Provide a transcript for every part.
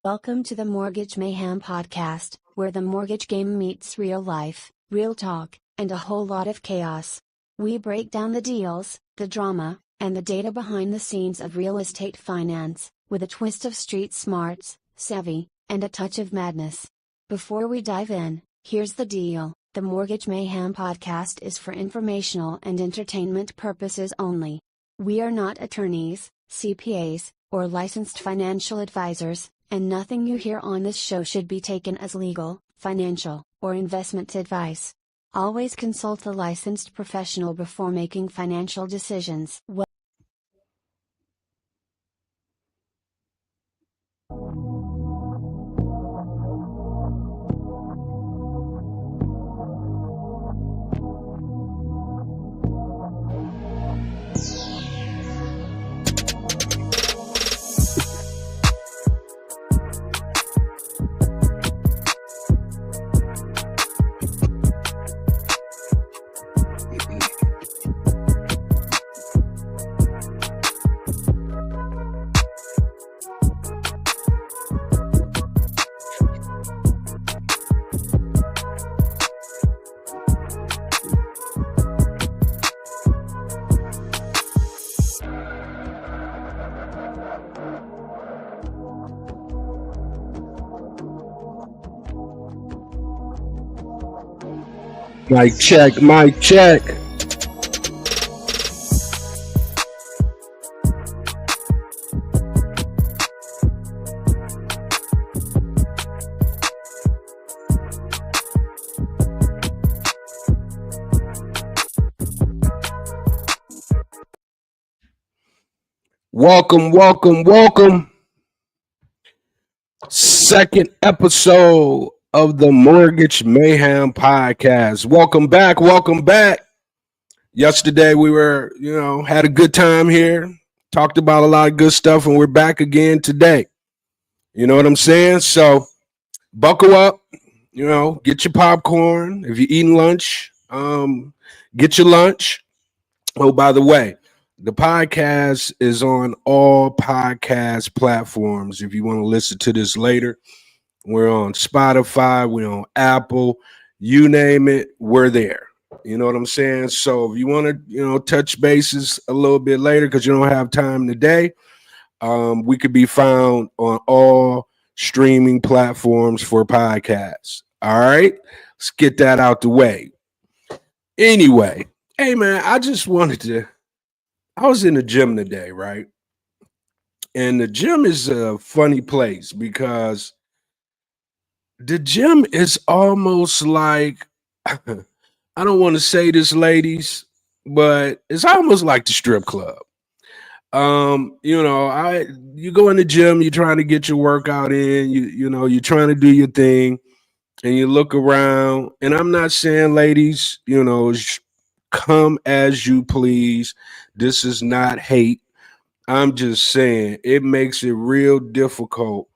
Welcome to the Mortgage Mayhem podcast, where the mortgage game meets real life, real talk, and a whole lot of chaos. We break down the deals, the drama, and the data behind the scenes of real estate finance, with a twist of street smarts, savvy, and a touch of madness. Before we dive in, here's the deal. The Mortgage Mayhem podcast is for informational and entertainment purposes only. We are not attorneys, CPAs, or licensed financial advisors, and nothing you hear on this show should be taken as legal, financial, or investment advice. Always consult a licensed professional before making financial decisions. Mic check, mic check. Welcome. Second episode of the Mortgage Mayhem podcast. Welcome back. Yesterday we were, had a good time here, talked about a lot of good stuff, and we're back again today. You know what I'm saying? So buckle up, get your popcorn. If you're eating lunch, get your lunch. Oh, by the way, the podcast is on all podcast platforms. If you want to listen to this later, we're on Spotify, we're on Apple, you name it, we're there. You know what I'm saying? So if you want to, touch bases a little bit later because you don't have time today, we could be found on all streaming platforms for podcasts. All right, let's get that out the way. Anyway, hey man, I was in the gym today, right? And the gym is a funny place because the gym is almost like, I don't want to say this, ladies, but it's almost like the strip club. You go in the gym, you're trying to get your workout in, you're trying to do your thing, and you look around, and I'm not saying, ladies, come as you please. This is not hate. I'm just saying it makes it real difficult,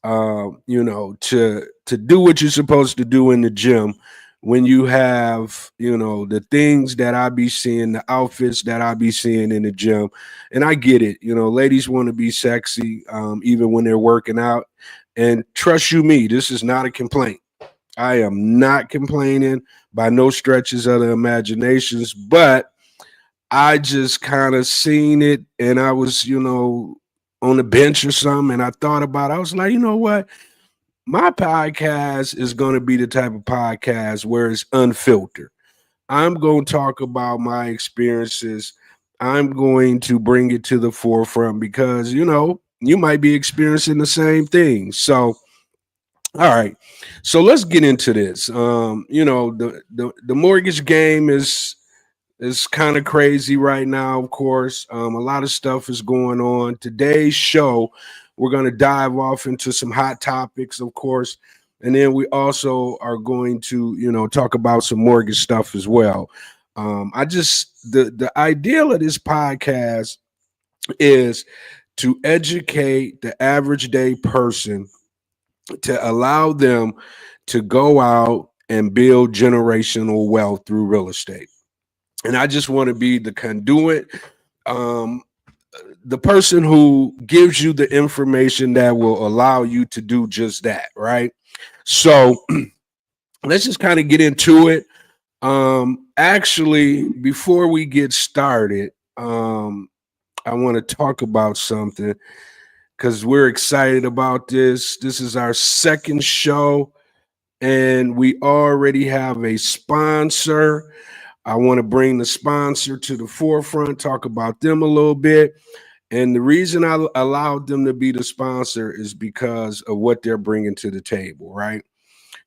to do what you're supposed to do in the gym when you have, the things that I be seeing, the outfits that I be seeing in the gym. And I get it. Ladies want to be sexy, even when they're working out. And trust you me, this is not a complaint. I am not complaining by no stretches of the imaginations, but I just kind of seen it, and I was, on the bench or something, and I thought about it. I was like, you know what? My podcast is going to be the type of podcast where it's unfiltered. I'm going to talk about my experiences. I'm going to bring it to the forefront because, you might be experiencing the same thing. So, all right. So let's get into this. The mortgage game is kind of crazy right now, of course. A lot of stuff is going on. Today's show, we're going to dive off into some hot topics, of course. And then we also are going to, talk about some mortgage stuff as well. The ideal of this podcast is to educate the average day person, to allow them to go out and build generational wealth through real estate. And I just want to be the conduit the person who gives you the information that will allow you to do just that, right? So let's just kind of get into it. Actually, before we get started, I want to talk about something because we're excited about this. This is our second show, and we already have a sponsor. I want to bring the sponsor to the forefront, talk about them a little bit. And the reason I allowed them to be the sponsor is because of what they're bringing to the table, right?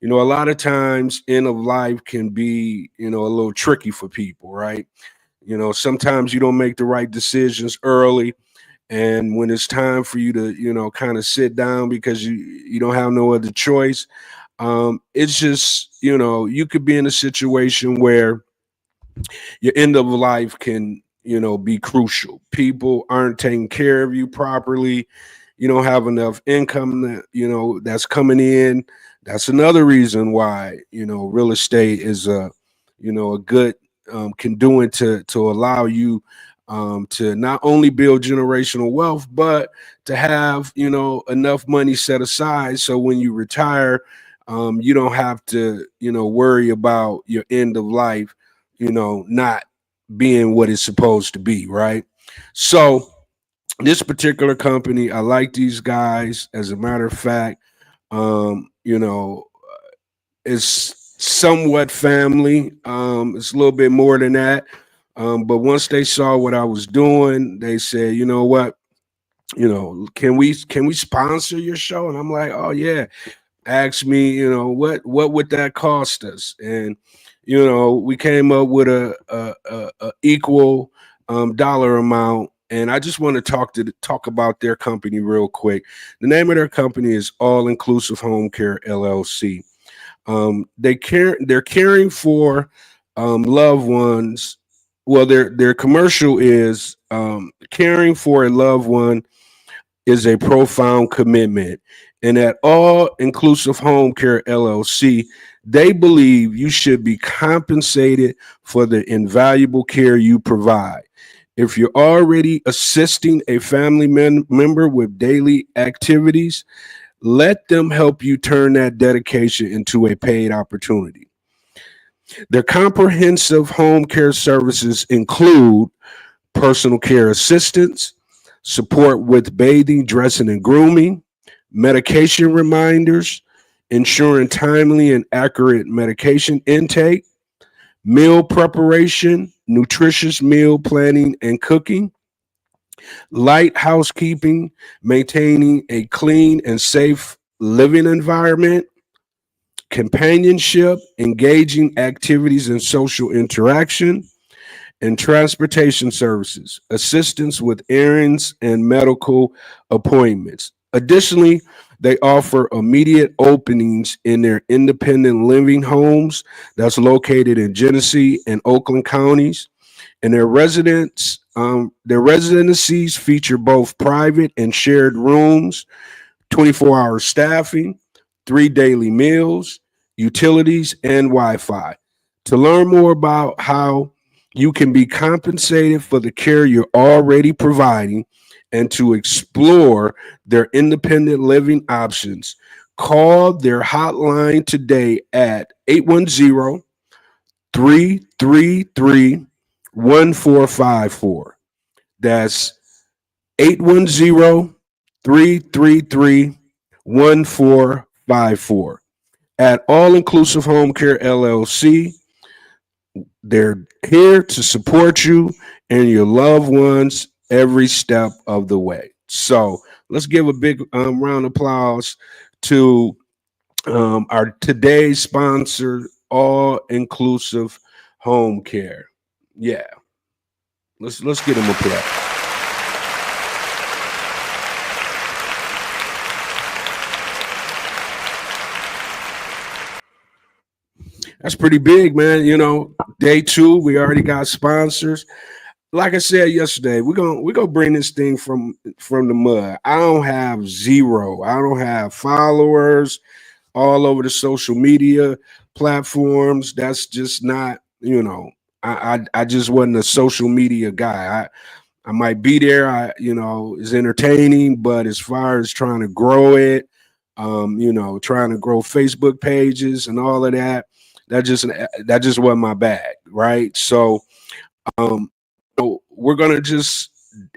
You know, a lot of times end of life can be, a little tricky for people, right? You know, sometimes you don't make the right decisions early. And when it's time for you to, kind of sit down because you don't have no other choice, it's just, you could be in a situation where your end of life can, be crucial. People aren't taking care of you properly. You don't have enough income that, that's coming in. That's another reason why, real estate is a good conduit to allow you to not only build generational wealth, but to have, enough money set aside. So when you retire, you don't have to, worry about your end of life, not being what it's supposed to be, right? So this particular company, I like these guys. As a matter of fact, it's somewhat family. It's a little bit more than that. But once they saw what I was doing, they said, you know what, can we sponsor your show? And I'm like, oh yeah. Asked me, what would that cost us? And we came up with a equal dollar amount. And I just want to talk about their company real quick. The name of their company is All Inclusive Home Care LLC. They're caring for loved ones. Well, their commercial is caring for a loved one is a profound commitment. And at All Inclusive Home Care LLC, they believe you should be compensated for the invaluable care you provide. If you're already assisting a family member with daily activities, let them help you turn that dedication into a paid opportunity. Their comprehensive home care services include personal care assistance, support with bathing, dressing, and grooming, medication reminders, ensuring timely and accurate medication intake, meal preparation, nutritious meal planning and cooking, light housekeeping, maintaining a clean and safe living environment, companionship, engaging activities and social interaction, and transportation services, assistance with errands and medical appointments. Additionally, they offer immediate openings in their independent living homes that's located in Genesee and Oakland counties. And their residencies feature both private and shared rooms, 24-hour staffing, 3 daily meals, utilities, and Wi-Fi. To learn more about how you can be compensated for the care you're already providing and to explore their independent living options, call their hotline today at 810-333-1454. That's 810-333-1454. At All Inclusive Home Care LLC, they're here to support you and your loved ones every step of the way. So let's give a big round of applause to our today's sponsor, All Inclusive Home Care. Yeah, let's get them a play. That's pretty big, man. Day two, we already got sponsors. Like I said yesterday, we're gonna bring this thing from the mud. I don't have zero. I don't have followers all over the social media platforms. That's just not, I just wasn't a social media guy. I might be there. It's entertaining, but as far as trying to grow it, trying to grow Facebook pages and all of that, that just wasn't my bag, right? So, um, we're gonna just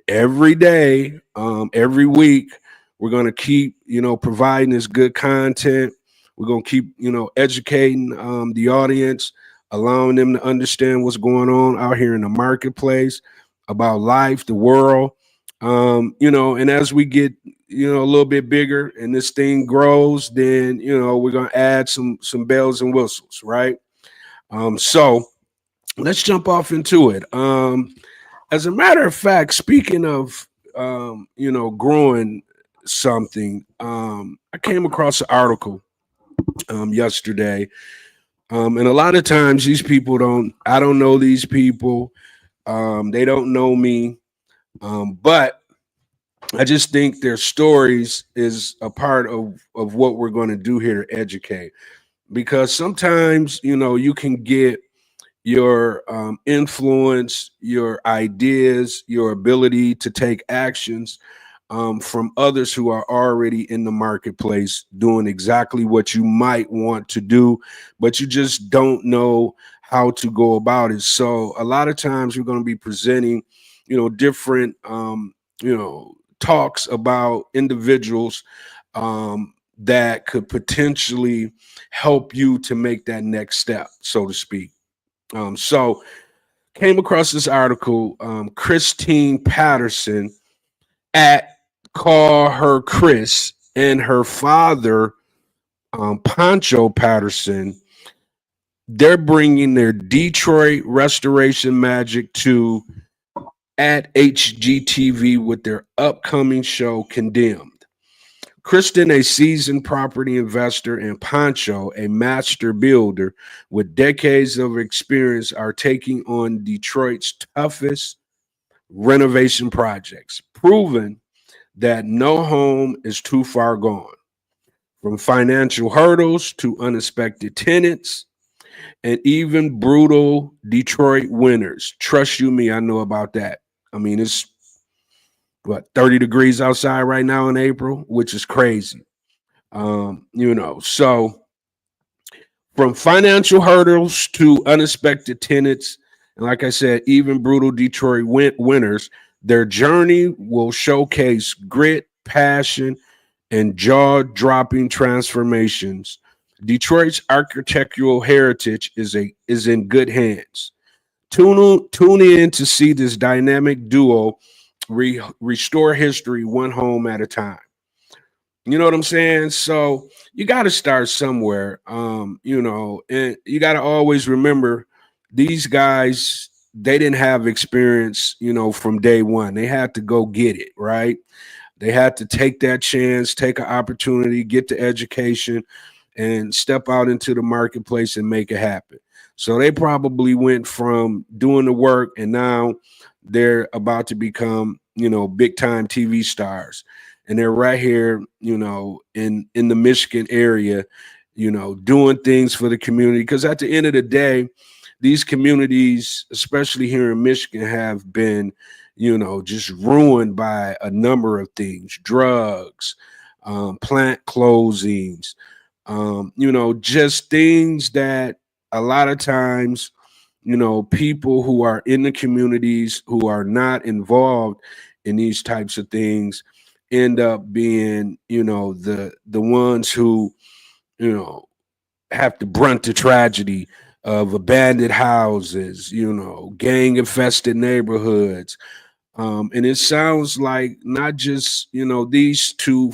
every day, every week, we're gonna keep, providing this good content. We're gonna keep, educating the audience, allowing them to understand what's going on out here in the marketplace about life, the world. And as we get, a little bit bigger and this thing grows, then we're gonna add some bells and whistles, right? So let's jump off into it. As a matter of fact, speaking of growing something, I came across an article yesterday. And a lot of times these people I don't know these people. They don't know me. But I just think their stories is a part of what we're going to do here to educate. Because sometimes, you can get your influence, your ideas, your ability to take actions from others who are already in the marketplace doing exactly what you might want to do, but you just don't know how to go about it. So a lot of times we're going to be presenting, different, talks about individuals that could potentially help you to make that next step, so to speak. So came across this article, Christine Patterson at Call Her Chris and her father, Pancho Patterson, they're bringing their Detroit restoration magic to at HGTV with their upcoming show Condemned. Kristen, a seasoned property investor, and Pancho, a master builder with decades of experience, are taking on Detroit's toughest renovation projects, proving that no home is too far gone. From financial hurdles to unexpected tenants and even brutal Detroit winters. Trust you me, I know about that. I mean, it's 30 degrees outside right now in April, which is crazy. So from financial hurdles to unexpected tenants, and like I said, even brutal Detroit winters, their journey will showcase grit, passion, and jaw-dropping transformations. Detroit's architectural heritage is in good hands. Tune in to see this dynamic duo restore history one home at a time. You know what I'm saying? So you got to start somewhere, and you got to always remember these guys, they didn't have experience, from day one. They had to go get it, right? They had to take that chance, take an opportunity, get the education, and step out into the marketplace and make it happen. So they probably went from doing the work and now they're about to become, big time TV stars. And they're right here, in the Michigan area, doing things for the community. Because at the end of the day, these communities, especially here in Michigan, have been, just ruined by a number of things: drugs, plant closings, just things that a lot of times, people who are in the communities who are not involved in these types of things end up being, the ones who, have to brunt the tragedy of abandoned houses, gang infested neighborhoods. And it sounds like not just, these two,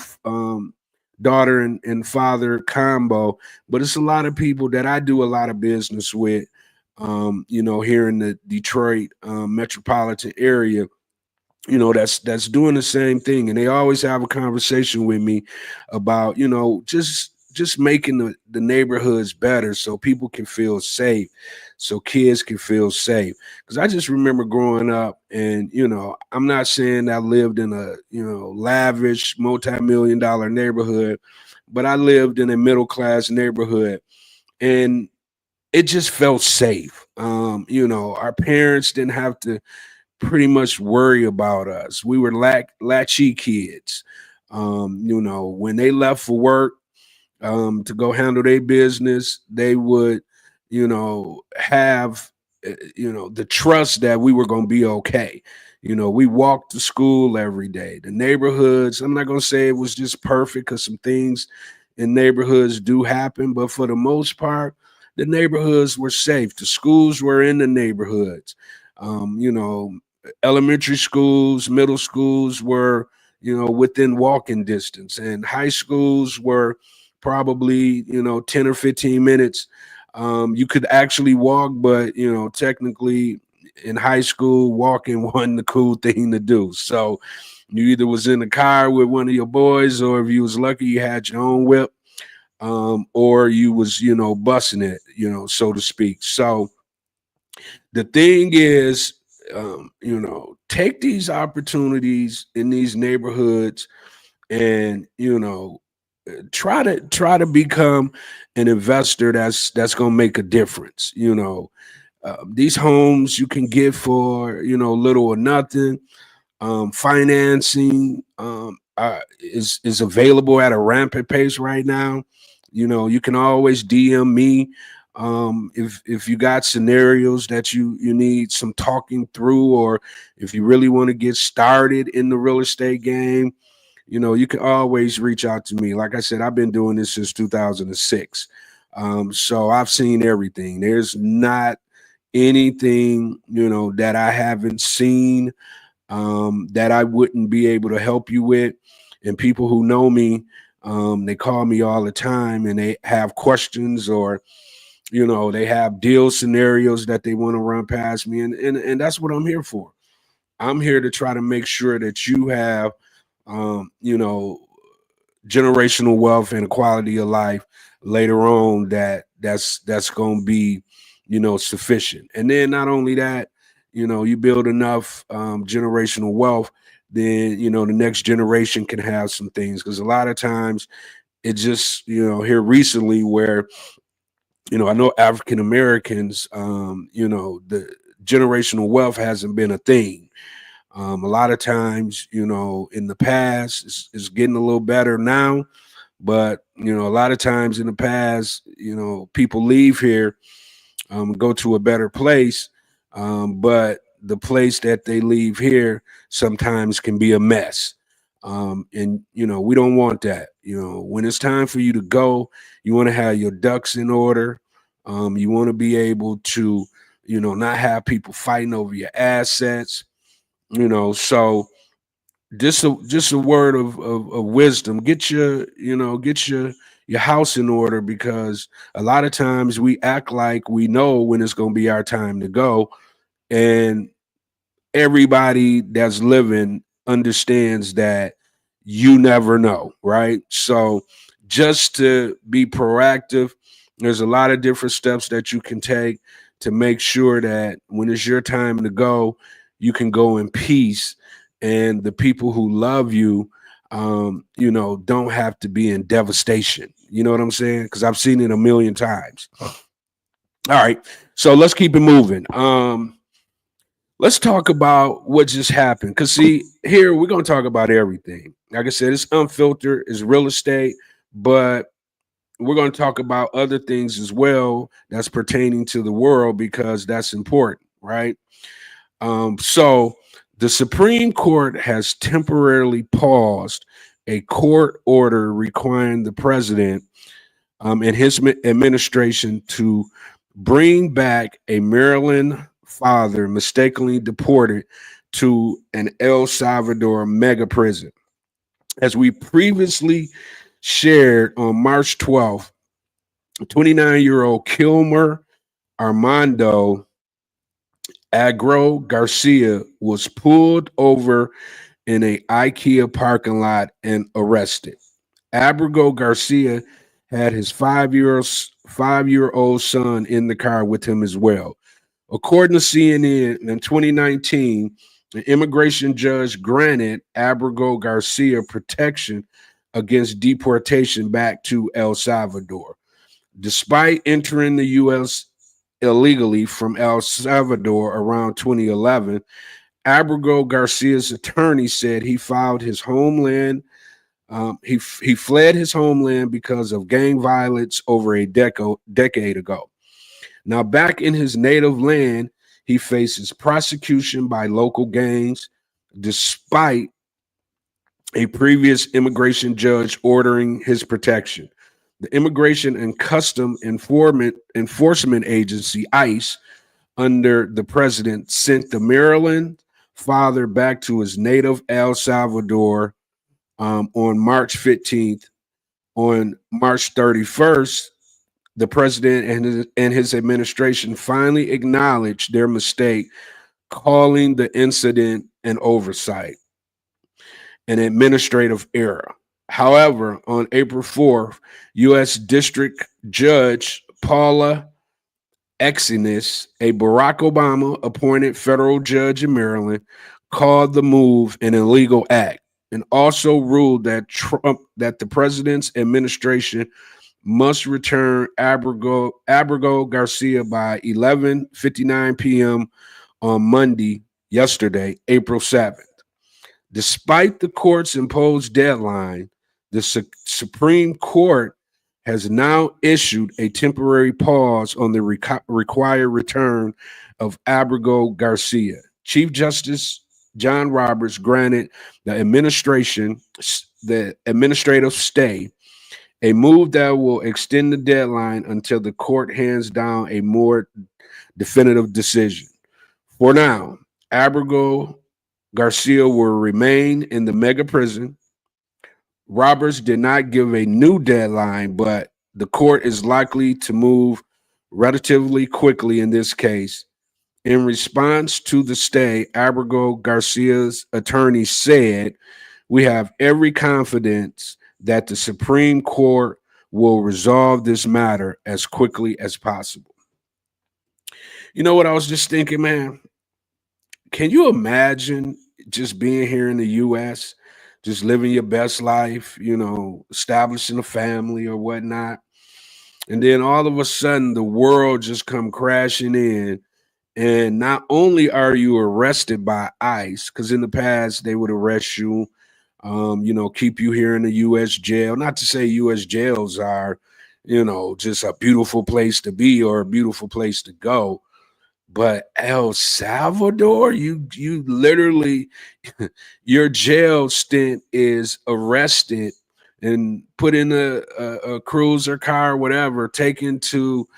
daughter and father combo, but it's a lot of people that I do a lot of business with, here in the Detroit metropolitan area, that's doing the same thing. And they always have a conversation with me about, just making the neighborhoods better so people can feel safe, so kids can feel safe. Because I just remember growing up and, I'm not saying I lived in a, lavish multi-million dollar neighborhood, but I lived in a middle class neighborhood and it just felt safe. Our parents didn't have to pretty much worry about us. We were latchy kids. When they left for work, to go handle their business, they would, have, the trust that we were going to be okay. We walked to school every day. The neighborhoods, I'm not going to say it was just perfect because some things in neighborhoods do happen, but for the most part, the neighborhoods were safe. The schools were in the neighborhoods. Elementary schools, middle schools were, within walking distance, and high schools were probably 10 or 15 minutes. You could actually walk, but technically in high school walking wasn't the cool thing to do. So you either was in the car with one of your boys, or if you was lucky you had your own whip, or you was bussing it, so to speak. So the thing is, take these opportunities in these neighborhoods, and try to become an investor that's going to make a difference. These homes you can get for little or nothing. Financing is available at a rampant pace right now. You can always DM me if you got scenarios that you need some talking through, or if you really want to get started in the real estate game. You can always reach out to me. Like I said, I've been doing this since 2006. So I've seen everything. There's not anything, that I haven't seen, that I wouldn't be able to help you with. And people who know me, they call me all the time and they have questions, or, they have deal scenarios that they want to run past me. And that's what I'm here for. I'm here to try to make sure that you have, generational wealth and a quality of life later on that's going to be, sufficient. And then not only that, you build enough generational wealth, then, the next generation can have some things. Because a lot of times it just, here recently where, I know African Americans, the generational wealth hasn't been a thing. A lot of times, in the past, it's getting a little better now, but a lot of times in the past, people leave here, go to a better place, but the place that they leave here sometimes can be a mess, and we don't want that. When it's time for you to go, you want to have your ducks in order. You want to be able to, not have people fighting over your assets. So just a word of wisdom. Get your house in order, because a lot of times we act like we know when it's going to be our time to go, and everybody that's living understands that you never know, right? So just to be proactive, there's a lot of different steps that you can take to make sure that when it's your time to go, you can go in peace, and the people who love you, don't have to be in devastation. You know what I'm saying? Because I've seen it a million times. All right, so let's keep it moving. Let's talk about what just happened. Because see, here we're going to talk about everything. Like I said, it's unfiltered, it's real estate, but we're going to talk about other things as well that's pertaining to the world, because that's important, right? So the Supreme Court has temporarily paused a court order requiring the president and his administration to bring back a Maryland father mistakenly deported to an El Salvador mega prison. As we previously shared on March 12th, 29-year-old Kilmer Armando Agro Garcia was pulled over in a IKEA parking lot and arrested. Abrigo Garcia had his five-year-old son in the car with him as well. According to CNN, in 2019, an immigration judge granted Abrigo Garcia protection against deportation back to El Salvador. Despite entering the U.S. illegally from El Salvador around 2011, Abrego Garcia's attorney said he filed his homeland. He fled his homeland because of gang violence over a decade ago. Now, back in his native land, he faces prosecution by local gangs, despite a previous immigration judge ordering his protection. The Immigration and Custom Enforcement Agency, ICE, under the president, sent the Maryland father back to his native El Salvador on March 15th. On March 31st, the president and his administration finally acknowledged their mistake, calling the incident an oversight, an administrative error. However, on April 4th, U.S. District Judge Paula Exinus, a Barack Obama appointed federal judge in Maryland, called the move an illegal act and also ruled that the president's administration must return Abrego Garcia by 11:59 p.m. on Monday, yesterday, April 7th. Despite the court's imposed deadline, the Supreme Court has now issued a temporary pause on the required return of Abrego Garcia. Chief Justice John Roberts granted the administrative stay, a move that will extend the deadline until the court hands down a more definitive decision. For now, Abrego Garcia will remain in the mega prison. Roberts did not give a new deadline, but the court is likely to move relatively quickly in this case. In response to the stay, Abrego Garcia's attorney said, "We have every confidence that the Supreme Court will resolve this matter as quickly as possible." You know what I was just thinking, man? Can you imagine just being here in the U.S., just living your best life, establishing a family or whatnot, and then all of a sudden the world just come crashing in, and not only are you arrested by ICE, because in the past they would arrest you, keep you here in the U.S. jail. Not to say U.S. jails are, just a beautiful place to be or a beautiful place to go. But El Salvador, you literally, your jail stint is arrested and put in a cruiser car, whatever, taken to,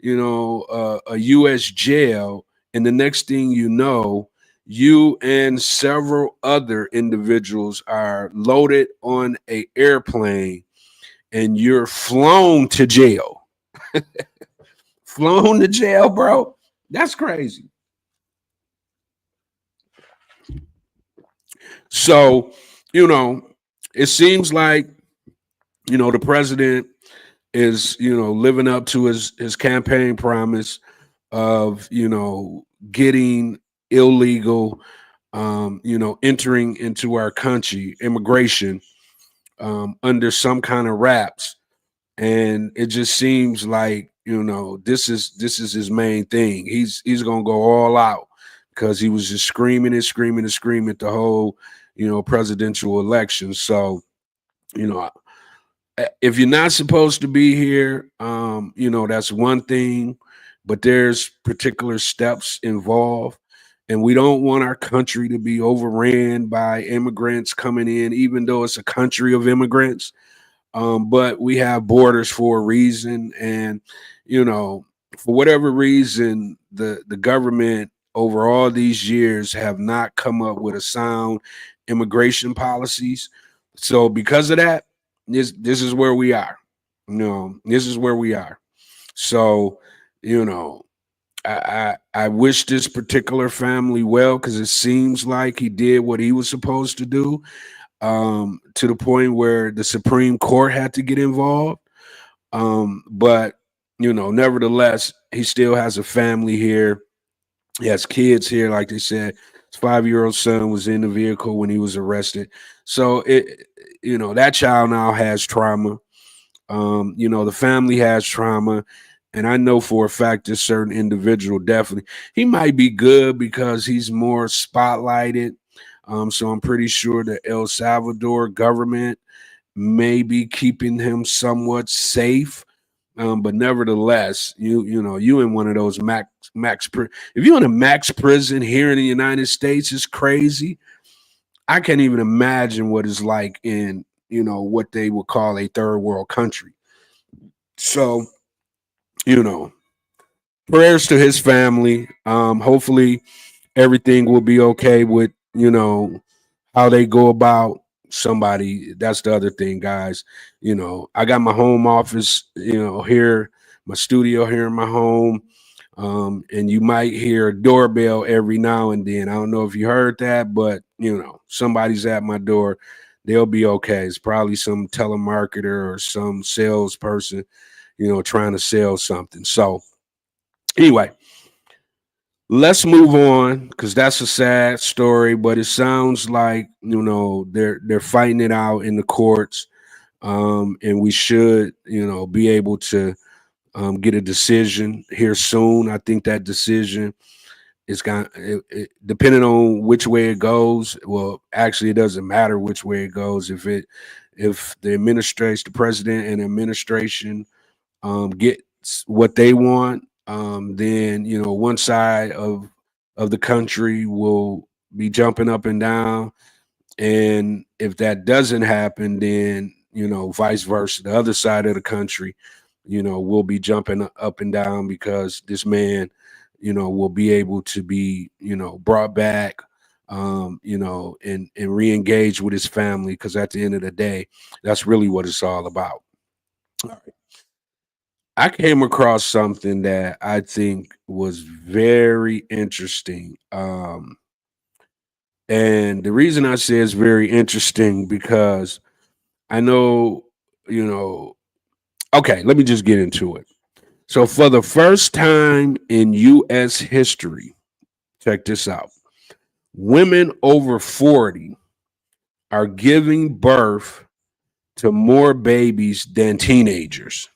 a U.S. jail. And the next thing you know, you and several other individuals are loaded on an airplane and you're flown to jail. Flown to jail, bro. That's crazy. So, it seems like, the president is, living up to his campaign promise of, getting illegal, entering into our country, immigration, under some kind of wraps. And it just seems like, this is his main thing. He's gonna go all out because he was just screaming and screaming and screaming at the whole, presidential election. So, if you're not supposed to be here, that's one thing, but there's particular steps involved. And we don't want our country to be overran by immigrants coming in, even though it's a country of immigrants. But we have borders for a reason. And, for whatever reason, the government over all these years have not come up with a sound immigration policies. So because of that, this is where we are. This is where we are. So, I wish this particular family well, because it seems like he did what he was supposed to do, to the point where the Supreme Court had to get involved. But, nevertheless, he still has a family here. He has kids here. Like they said, his 5-year-old son was in the vehicle when he was arrested. So that child now has trauma. The family has trauma. And I know for a fact this certain individual definitely, he might be good because he's more spotlighted. So I'm pretty sure the El Salvador government may be keeping him somewhat safe. But nevertheless, you in one of those if you're in a max prison here in the United States, it's crazy. I can't even imagine what it's like in, what they would call a third world country. So, you know, prayers to his family. Hopefully everything will be okay with, how they go about somebody. That's the other thing, guys. I got my home office, here, my studio here in my home. And you might hear a doorbell every now and then. I don't know if you heard that, but somebody's at my door. They'll be okay. It's probably some telemarketer or some salesperson, trying to sell something. So anyway, let's move on because that's a sad story, but it sounds like they're fighting it out in the courts, and we should be able to get a decision here soon. I think that decision is depending on which way it goes. Well, actually, it doesn't matter which way it goes. If the president and administration get what they want, then one side of the country will be jumping up and down, and if that doesn't happen, then vice versa, the other side of the country, will be jumping up and down because this man, will be able to be brought back, and re-engage with his family, because at the end of the day, that's really what it's all about. All right. I came across something that I think was very interesting. And the reason I say it's very interesting because I know, okay, let me just get into it. So, for the first time in U.S. history, check this out, women over 40 are giving birth to more babies than teenagers.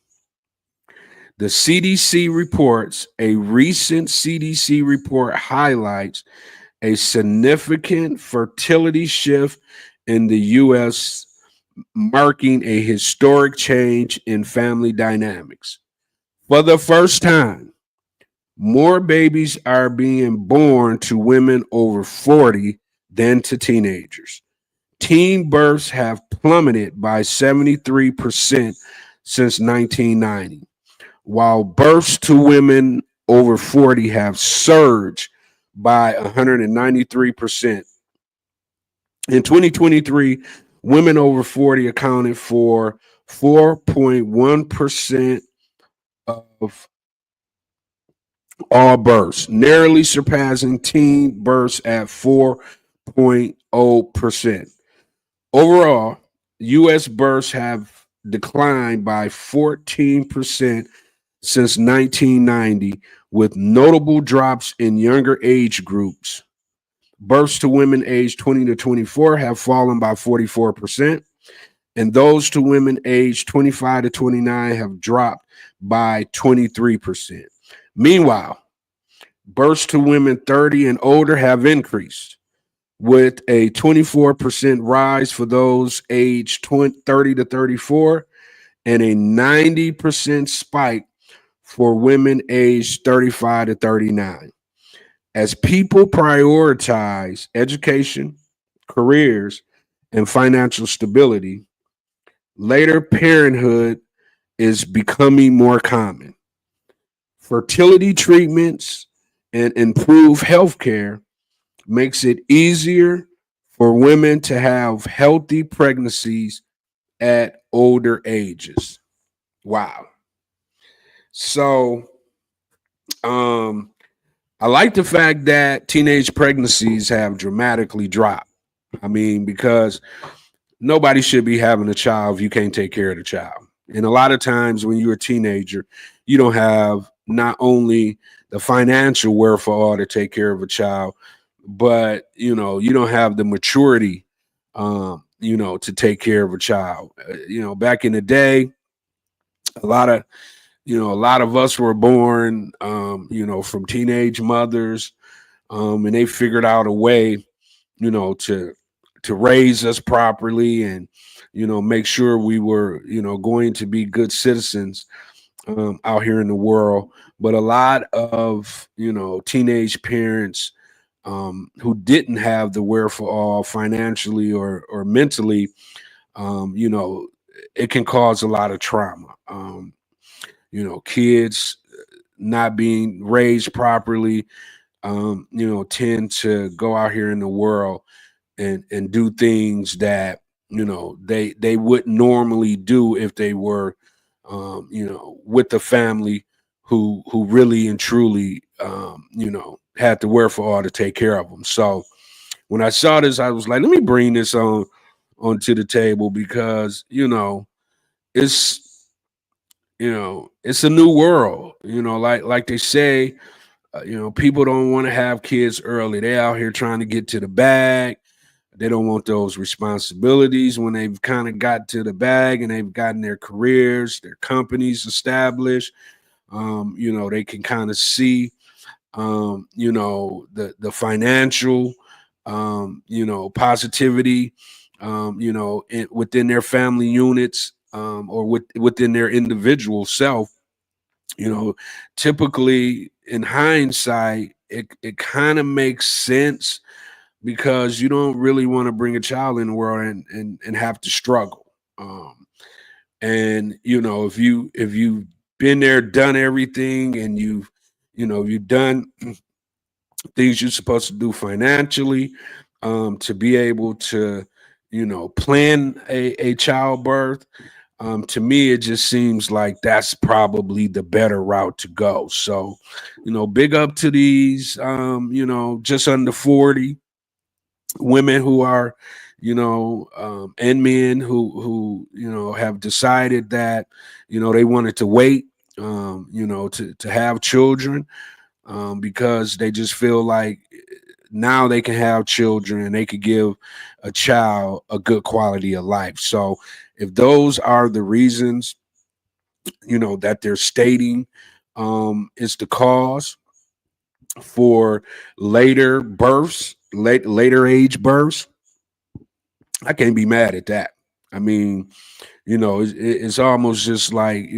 The CDC reports, a recent CDC report highlights a significant fertility shift in the U.S., marking a historic change in family dynamics. For the first time, more babies are being born to women over 40 than to teenagers. Teen births have plummeted by 73% since 1990, while births to women over 40 have surged by 193%. In 2023, women over 40 accounted for 4.1% of all births, narrowly surpassing teen births at 4.0%. Overall, U.S. births have declined by 14% since 1990, with notable drops in younger age groups. Births to women aged 20 to 24 have fallen by 44%, and those to women aged 25 to 29 have dropped by 23%. Meanwhile, births to women 30 and older have increased, with a 24% rise for those aged 30 to 34 and a 90% spike for women aged 35 to 39. As people prioritize education, careers, and financial stability, later parenthood is becoming more common. Fertility treatments and improved health care makes it easier for women to have healthy pregnancies at older ages. Wow. So, I like the fact that teenage pregnancies have dramatically dropped. I mean, because nobody should be having a child if you can't take care of the child. And a lot of times when you're a teenager, you don't have not only the financial wherewithal to take care of a child, but you don't have the maturity, to take care of a child. Back in the day, a lot of A lot of us were born, from teenage mothers, and they figured out a way, to raise us properly and, make sure we were, going to be good citizens out here in the world. But a lot of, teenage parents who didn't have the wherewithal financially or mentally, um, you know, it can cause a lot of trauma. Kids not being raised properly, tend to go out here in the world and do things that they wouldn't normally do if they were with the family who really and truly had the wherewithal to take care of them. So when I saw this, I was like, let me bring this onto the table because it's it's a new world. Like they say, people don't want to have kids early. They out here trying to get to the bag. They don't want those responsibilities when they've kind of got to the bag and they've gotten their careers, their companies established. They can kind of see, the financial, positivity, within their family units, or within their individual self. you know Typically in hindsight it kind of makes sense because you don't really want to bring a child in the world and have to struggle. And if you've been there, done everything, and you've done things you're supposed to do financially, to be able to plan a childbirth. To me, it just seems like that's probably the better route to go. So, big up to these, just under 40 women who are, and men who have decided that, they wanted to wait, to have children, because they just feel like now they can have children and they could give a child a good quality of life. So if those are the reasons, that they're stating, is the cause for later age births, I can't be mad at that. I mean, it's almost just like,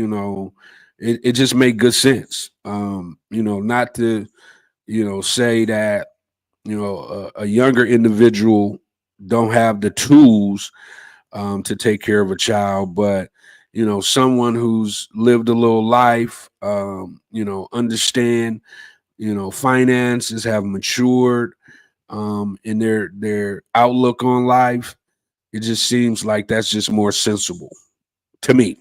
it just make good sense. Not to, say that, a younger individual don't have the tools, to take care of a child, but someone who's lived a little life, understand, finances, have matured, in their outlook on life. It just seems like that's just more sensible to me.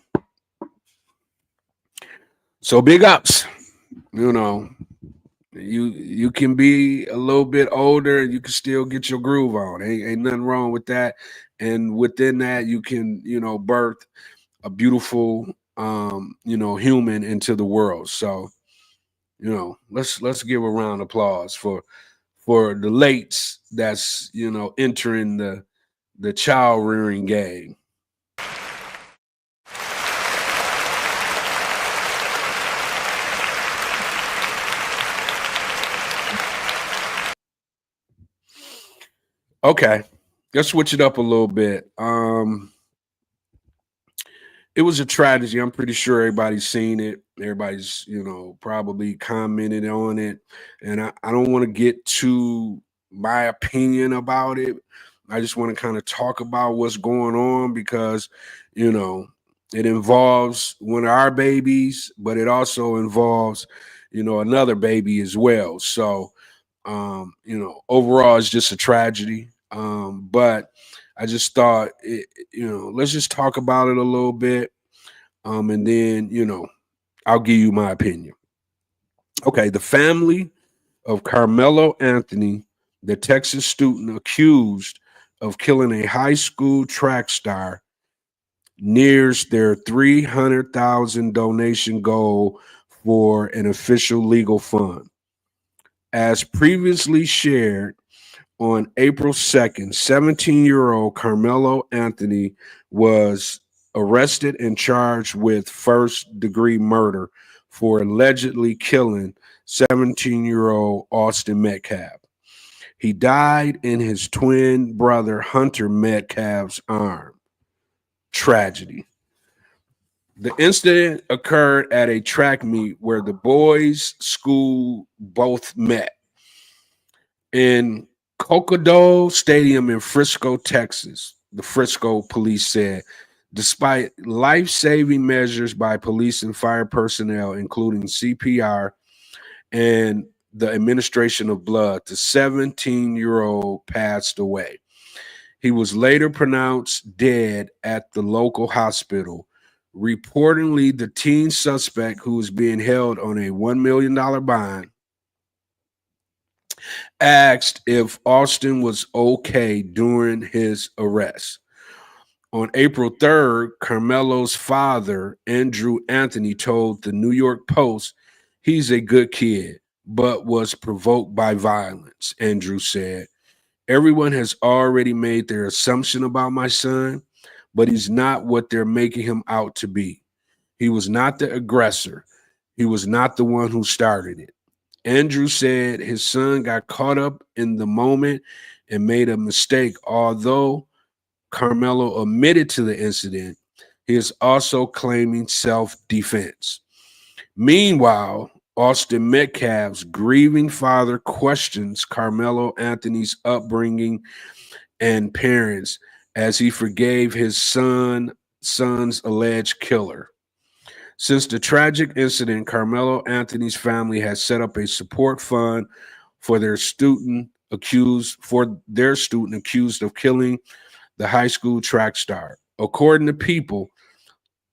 So big ups. You know, you can be a little bit older and you can still get your groove on. Ain't nothing wrong with that. And within that, you can birth a beautiful human into the world. So let's give a round of applause for the lates that's entering the child rearing game. Okay, let's switch it up a little bit. It was a tragedy. I'm pretty sure everybody's seen it. Everybody's, probably commented on it. And I don't want to get to my opinion about it. I just want to kind of talk about what's going on because, you know, it involves one of our babies, but it also involves, another baby as well. So, overall, it's just a tragedy. But I just thought, let's just talk about it a little bit. And then, I'll give you my opinion. Okay. The family of Carmelo Anthony, the Texas student accused of killing a high school track star, nears their 300,000 donation goal for an official legal fund. As previously shared, on April 2nd, 17-year-old Carmelo Anthony was arrested and charged with first-degree murder for allegedly killing 17-year-old Austin Metcalf. He died in his twin brother Hunter Metcalf's arm. Tragedy. The incident occurred at a track meet where the boys' school both met in Cocodole Stadium in Frisco, Texas. The Frisco police said, despite life-saving measures by police and fire personnel, including CPR and the administration of blood, the 17-year-old passed away. He was later pronounced dead at the local hospital. Reportedly, the teen suspect, who was being held on a $1 million bond, asked if Austin was okay during his arrest. On April 3rd, Carmelo's father, Andrew Anthony, told the New York Post he's a good kid, but was provoked by violence. Andrew said, everyone has already made their assumption about my son, but he's not what they're making him out to be. He was not the aggressor. He was not the one who started it. Andrew said his son got caught up in the moment and made a mistake. Although Carmelo admitted to the incident, he is also claiming self-defense. Meanwhile, Austin Metcalf's grieving father questions Carmelo Anthony's upbringing and parents as he forgave his son's alleged killer. Since the tragic incident, Carmelo Anthony's family has set up a support fund for their student accused of killing the high school track star. According to People,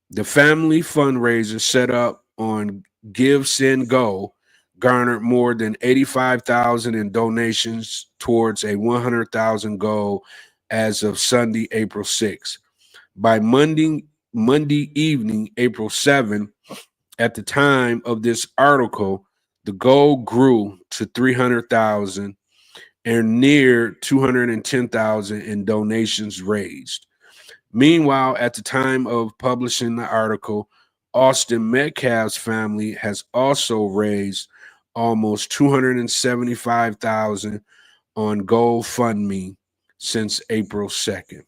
the family fundraiser set up on Give Send Go garnered more than $85,000 in donations towards a $100,000 goal as of Sunday, April 6th. By Monday evening, April 7th, at the time of this article, the goal grew to $300,000 and near $210,000 in donations raised. Meanwhile, at the time of publishing the article, Austin Metcalf's family has also raised almost $275,000 on GoFundMe since April 2nd.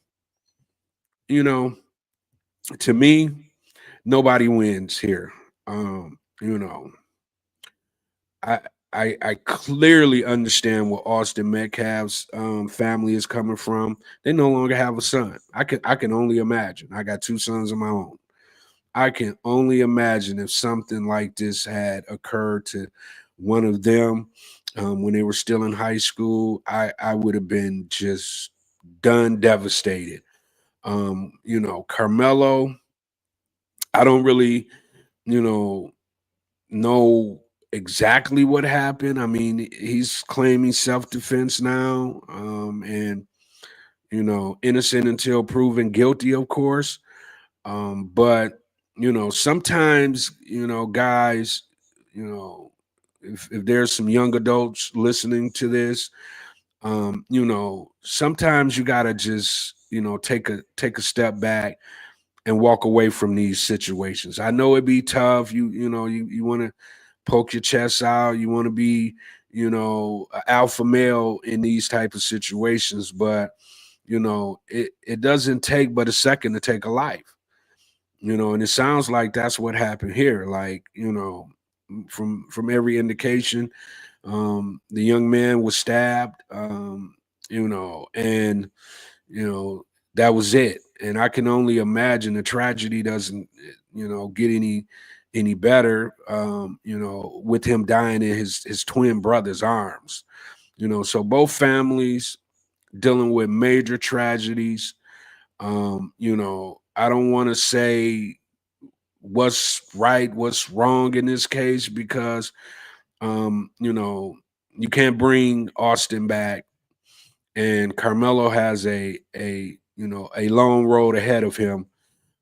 You know, to me, nobody wins here. You know, I clearly understand where Austin Metcalf's family is coming from. They no longer have a son. I can only imagine. I got two sons of my own. I can only imagine if something like this had occurred to one of them when they were still in high school. I would have been just done, devastated. You know, Carmelo, I don't really, know exactly what happened. I mean, he's claiming self-defense now, and innocent until proven guilty, of course. But sometimes, guys, if there's some young adults listening to this, sometimes you gotta just, take a step back and walk away from these situations. I know it'd be tough. You want to poke your chest out. You want to be, an alpha male in these type of situations, but it doesn't take but a second to take a life. And it sounds like that's what happened here. Like, from every indication, the young man was stabbed, and that was it. And I can only imagine the tragedy doesn't, get any better, with him dying in his twin brother's arms. So both families dealing with major tragedies. I don't want to say what's right, what's wrong in this case, because you can't bring Austin back, and Carmelo has a long road ahead of him,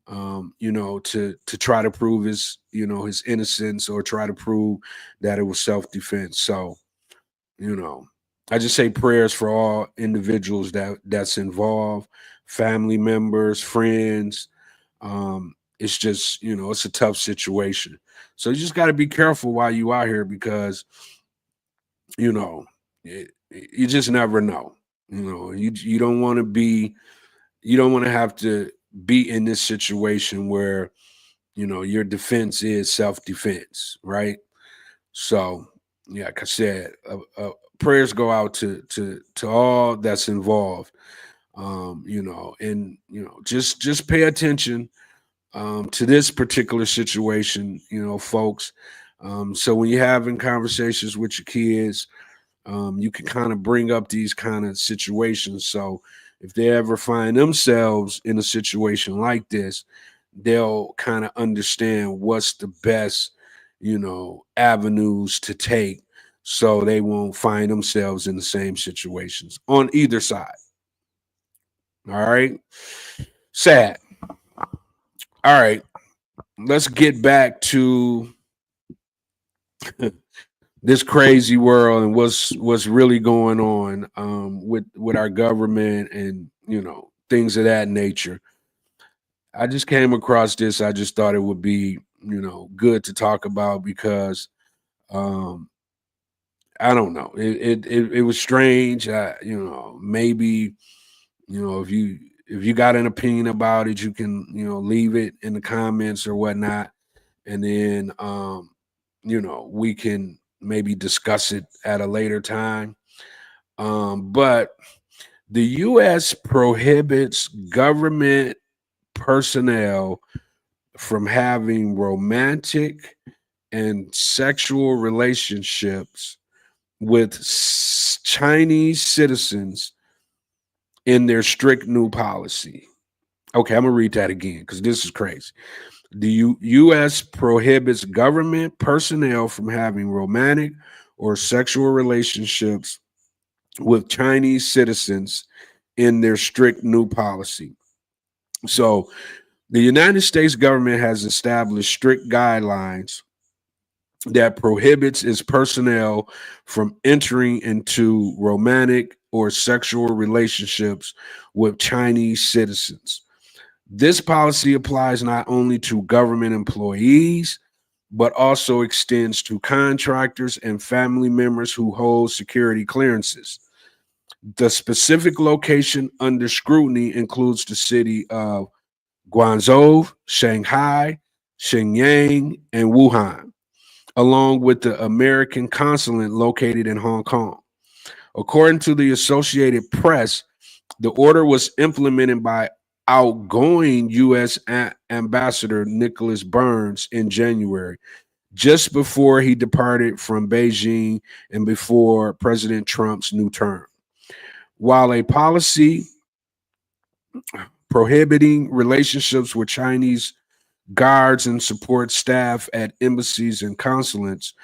to try to prove his innocence, or try to prove that it was self-defense. So, I just say prayers for all individuals that's involved, family members, friends, It's just, it's a tough situation. So you just got to be careful while you out here because, you know, you just never know. You don't want to be, you don't want to have to be in this situation where, your defense is self-defense, right? So, yeah, like I said, prayers go out to all that's involved. And just pay attention to this particular situation, folks. So when you're having conversations with your kids, you can kind of bring up these kind of situations. So if they ever find themselves in a situation like this, they'll kind of understand what's the best, avenues to take so they won't find themselves in the same situations on either side. All right. Sad. All right. Let's get back to this crazy world and what's really going on with our government and things of that nature. I just came across this. I just thought it would be good to talk about because um, I don't know. It was strange. Maybe if you got an opinion about it, you can leave it in the comments or whatnot, and then we can maybe discuss it at a later time. But the U.S. prohibits government personnel from having romantic and sexual relationships with Chinese citizens in their strict new policy. Okay, I'm gonna read that again because this is crazy. The U.S. prohibits government personnel from having romantic or sexual relationships with Chinese citizens in their strict new policy. So, the United States government has established strict guidelines that prohibits its personnel from entering into romantic or sexual relationships with Chinese citizens. This policy applies not only to government employees, but also extends to contractors and family members who hold security clearances. The specific location under scrutiny includes the city of Guangzhou, Shanghai, Shenyang, and Wuhan, along with the American consulate located in Hong Kong. According to the Associated Press, the order was implemented by outgoing U.S. Ambassador Nicholas Burns in January, just before he departed from Beijing and before President Trump's new term. While a policy prohibiting relationships with Chinese guards and support staff at embassies and consulates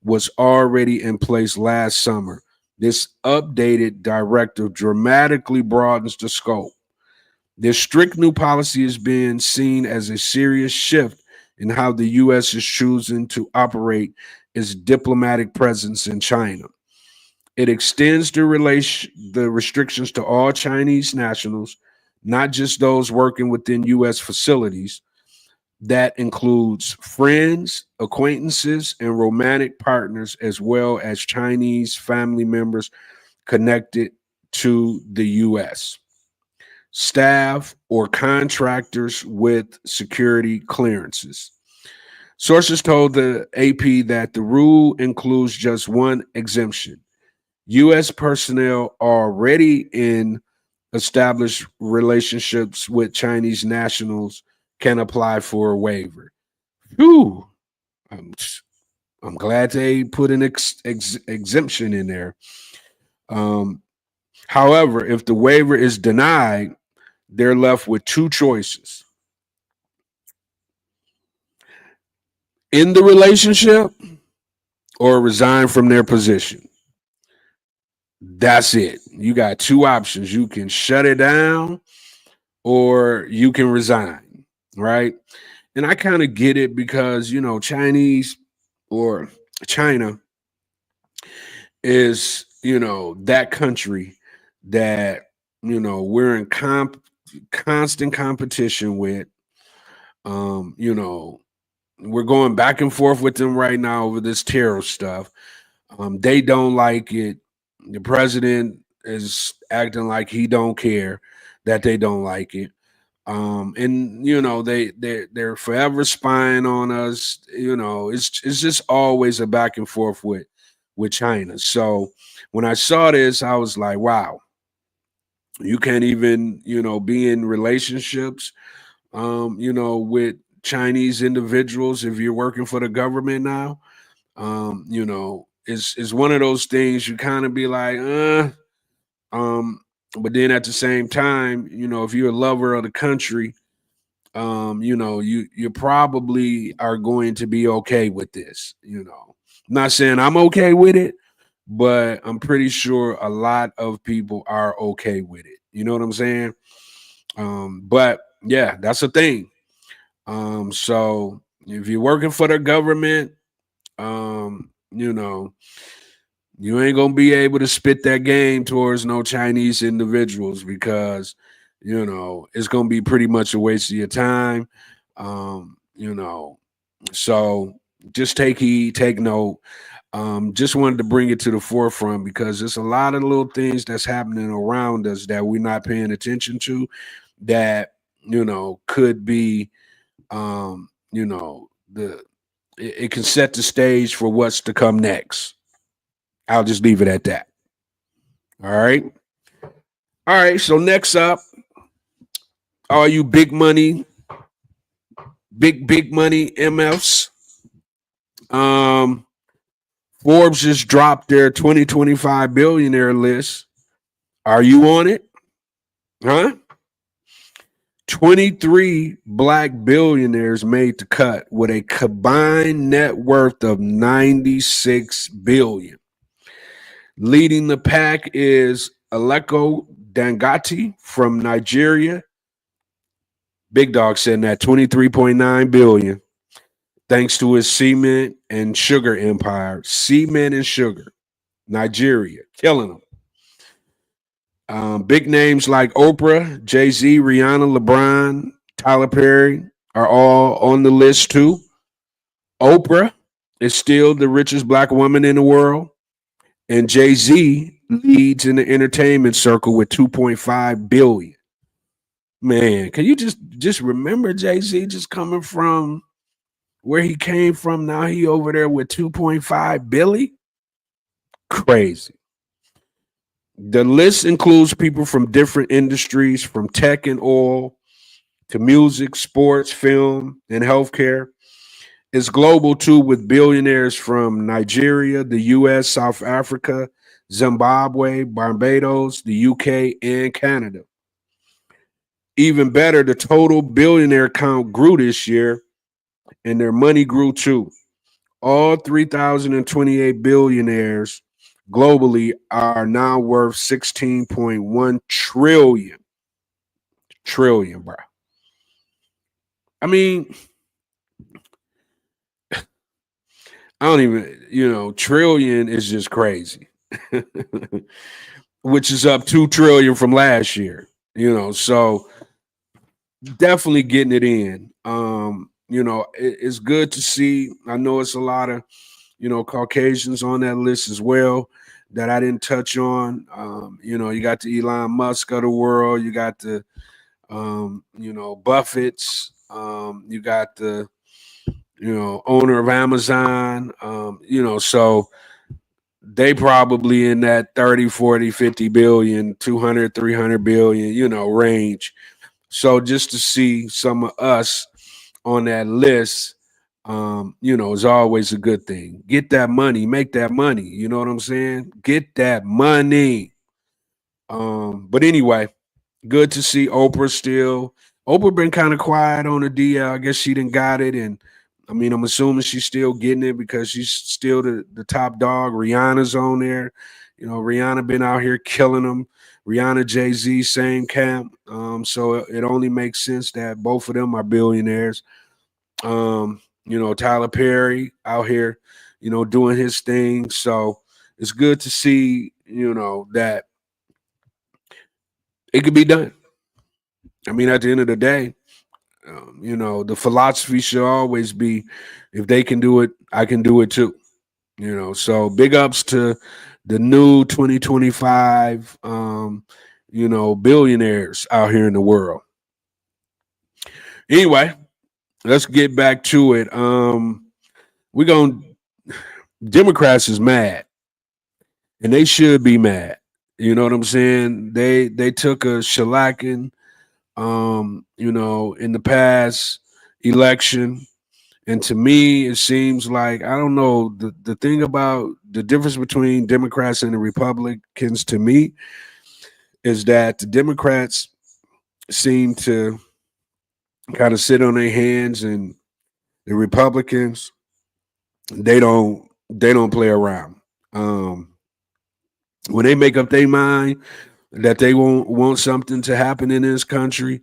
was already in place last summer, this updated directive dramatically broadens the scope. This strict new policy is being seen as a serious shift in how the U.S. is choosing to operate its diplomatic presence in China. It extends the restrictions to all Chinese nationals, not just those working within U.S. facilities. That includes friends, acquaintances, and romantic partners, as well as Chinese family members connected to the U.S., staff, or contractors with security clearances. Sources told the AP that the rule includes just one exemption. U.S. personnel already in established relationships with Chinese nationals can apply for a waiver. Whew. I'm, I'm glad they put an exemption in there. Um, However, if the waiver is denied, they're left with two choices: in the relationship or resign from their position. That's it. You got two options. You can shut it down or you can resign, right? And I kind of get it because, Chinese or China is, that country that, we're in constant competition with. You know, we're going back and forth with them right now over this tariff stuff. They don't like it. The president is acting like he don't care that they don't like it. And you know they're forever spying on us. You know, it's just always a back and forth with China. So when I saw this, I was like, wow, you can't even be in relationships with Chinese individuals if you're working for the government now. Is one of those things you kind of be like, um, but then at the same time, if you're a lover of the country, you probably are going to be okay with this. I'm not saying I'm okay with it, but I'm pretty sure a lot of people are okay with it. You know what I'm saying? But yeah, that's a thing. So if you're working for the government, you ain't gonna be able to spit that game towards no Chinese individuals because it's gonna be pretty much a waste of your time. So just take heed, take note. Just wanted to bring it to the forefront because there's a lot of little things that's happening around us that we're not paying attention to that could be the it can set the stage for what's to come next. I'll just leave it at that. All right. All right. So next up, all you big money MFs. Forbes just dropped their 2025 billionaire list. Are you on it? Huh? 23 black billionaires made the cut with a combined net worth of 96 billion. Leading the pack is Aleko Dangote from Nigeria. Big dog sitting at 23.9 billion thanks to his cement and sugar empire. Cement and sugar. Nigeria, killing them. Big names like Oprah, Jay-Z, Rihanna, LeBron, Tyler Perry are all on the list too. Oprah is still the richest black woman in the world, and Jay-Z leads in the entertainment circle with 2.5 billion. Man, can you just remember Jay-Z just coming from where he came from? Now he over there with 2.5 billion. Crazy. The list includes people from different industries, from tech and oil to music, sports, film, and healthcare. It's global too, with billionaires from Nigeria, the US, South Africa, Zimbabwe, Barbados, the UK, and Canada. Even better, the total billionaire count grew this year and their money grew too. All 3,028 billionaires globally are now worth 16.1 trillion, bro. I mean, I don't even, trillion is just crazy, which is up 2 trillion from last year, so definitely getting it in. It's good to see. I know it's a lot of, Caucasians on that list as well that I didn't touch on. You got the Elon Musk of the world, you got the, Buffett's, you got the, owner of Amazon, so they probably in that 30, 40, 50 billion, 200, 300 billion, range. So just to see some of us on that list, is always a good thing. Get that money, make that money. You know what I'm saying? Get that money. But anyway, good to see Oprah still. Oprah been kind of quiet on the DL. I guess she didn't got it, and I mean, I'm assuming she's still getting it because she's still the top dog. Rihanna's on there. Rihanna been out here killing them. Rihanna, Jay-Z, same camp. So it only makes sense that both of them are billionaires. Tyler Perry out here, doing his thing. So it's good to see, that it could be done. I mean, at the end of the day, The philosophy should always be, if they can do it, I can do it too. So big ups to the new 2025, billionaires out here in the world. Anyway, let's get back to it. We're going Democrats is mad, and they should be mad. You know what I'm saying? They took a shellacking, in the past election. And to me, it seems like, I don't know, the thing about the difference between Democrats and the Republicans to me is that the Democrats seem to kind of sit on their hands, and the Republicans, they don't play around. When they make up their mind that they want something to happen in this country,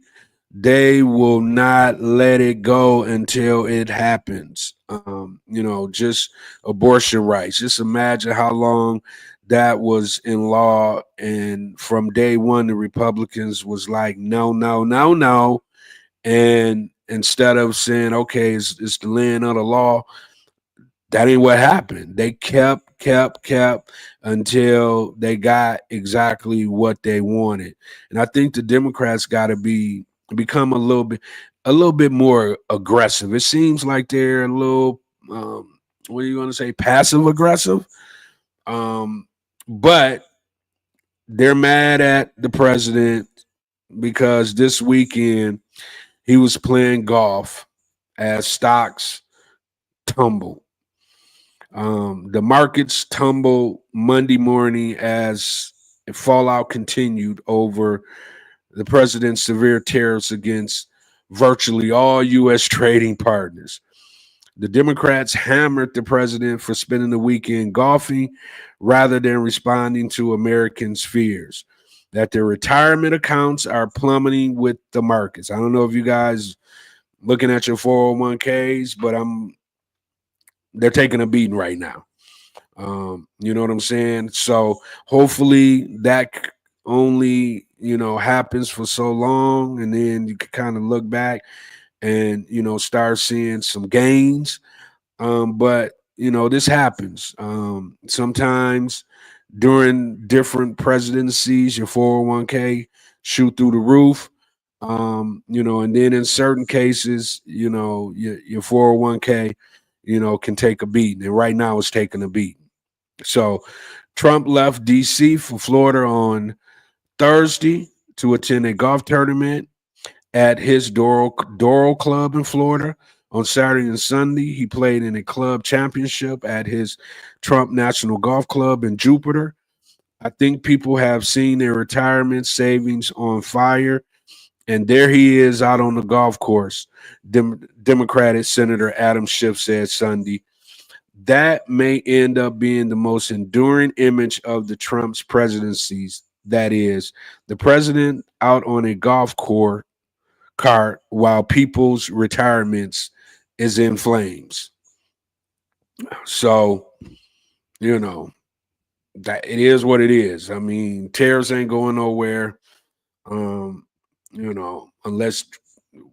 they will not let it go until it happens. Just abortion rights. Just imagine how long that was in law. And from day one, the Republicans was like, no, no, no, no. And instead of saying, okay, it's the land of the law, that ain't what happened. They kept until they got exactly what they wanted. And I think the Democrats got to become a little bit more aggressive. It seems like they're a little what are you going to say, passive aggressive. But they're mad at the president because this weekend he was playing golf as stocks tumbled. The markets tumbled Monday morning as fallout continued over the president's severe tariffs against virtually all U.S. trading partners. The Democrats hammered the president for spending the weekend golfing rather than responding to Americans' fears that their retirement accounts are plummeting with the markets. I don't know if you guys looking at your 401ks, but they're taking a beating right now. You know what I'm saying? So hopefully that only, happens for so long, and then you can kind of look back and, start seeing some gains. But, this happens. Sometimes during different presidencies, your 401k shoot through the roof. And then in certain cases, your 401k, can take a beating. And right now it's taking a beating. So Trump left D.C. for Florida on Thursday to attend a golf tournament at his Doral Club in Florida. On Saturday and Sunday, he played in a club championship at his Trump National Golf Club in Jupiter. I think people have seen their retirement savings on fire, and there he is out on the golf course, Democratic Senator Adam Schiff said Sunday. That may end up being the most enduring image of the Trump's presidencies. That is, the president out on a golf cart while people's retirements is in flames. So, that it is what it is. I mean, tariffs ain't going nowhere. Unless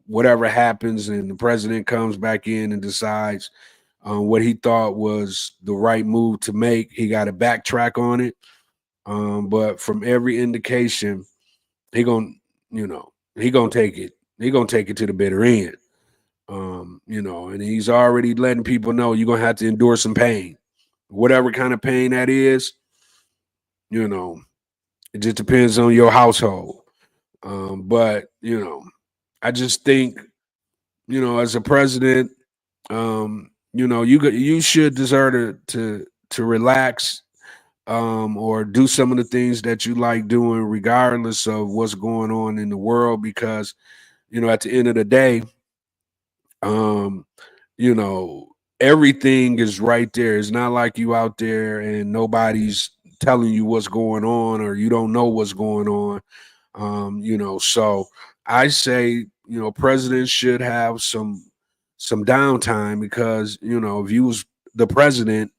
whatever happens and the president comes back in and decides what he thought was the right move to make, he got to backtrack on it. But from every indication, he gonna, he gonna take it. He gonna take it to the bitter end. And he's already letting people know you're gonna have to endure some pain, whatever kind of pain that is. It just depends on your household. But I just think, as a president, you should deserve to relax, or do some of the things that you like doing, regardless of what's going on in the world, because at the end of the day, um, you know, everything is right there. It's not like you out there and nobody's telling you what's going on, or you don't know what's going on. So I say, presidents should have some downtime, because, if you was the president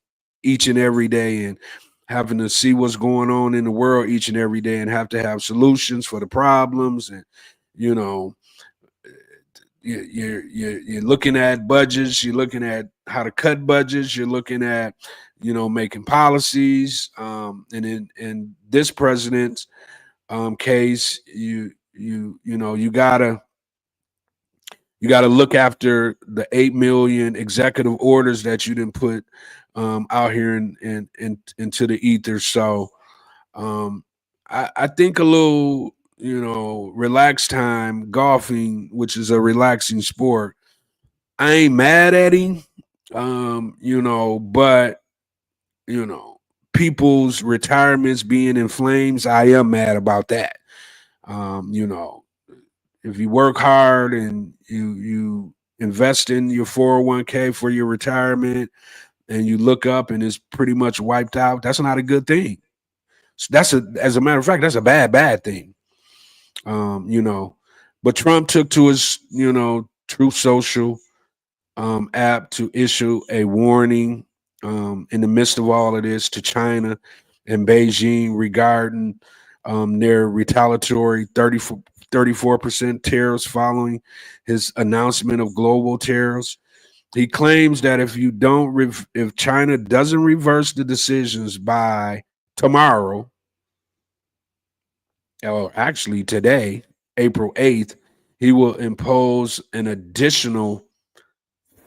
each and every day and having to see what's going on in the world each and every day and have to have solutions for the problems, and you know you're looking at budgets, you're looking at how to cut budgets, you're looking at, making policies. And in this president's case, you gotta look after the 8 million executive orders that you didn't put out here into the ether. So I think a little, relaxed time golfing, which is a relaxing sport. I ain't mad at him, but you know, people's retirements being in flames, I am mad about that. Um, you know, if you work hard and you invest in your 401k for your retirement and you look up and it's pretty much wiped out, that's not a good thing. So as a matter of fact, that's a bad thing. Um, you know, but Trump took to his, Truth Social app to issue a warning in the midst of all of this to China and Beijing regarding their retaliatory 34% tariffs following his announcement of global tariffs. He claims that if China doesn't reverse the decisions by tomorrow, or actually today, April 8th, he will impose an additional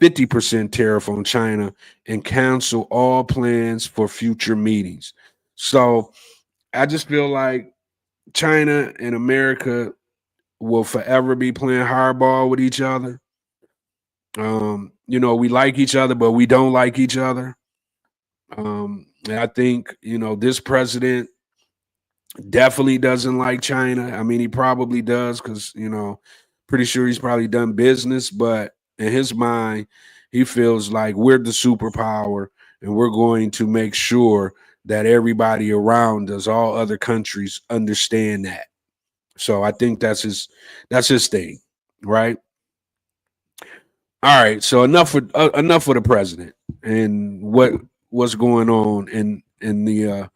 50% tariff on China and cancel all plans for future meetings. So I just feel like China and America will forever be playing hardball with each other. We like each other, but we don't like each other. And I think, this president definitely doesn't like China. I mean, he probably does because, pretty sure he's probably done business, but in his mind, he feels like we're the superpower and we're going to make sure that everybody around us, all other countries, understand that. So I think that's his thing, right? All right. So enough for the president and what's going on in the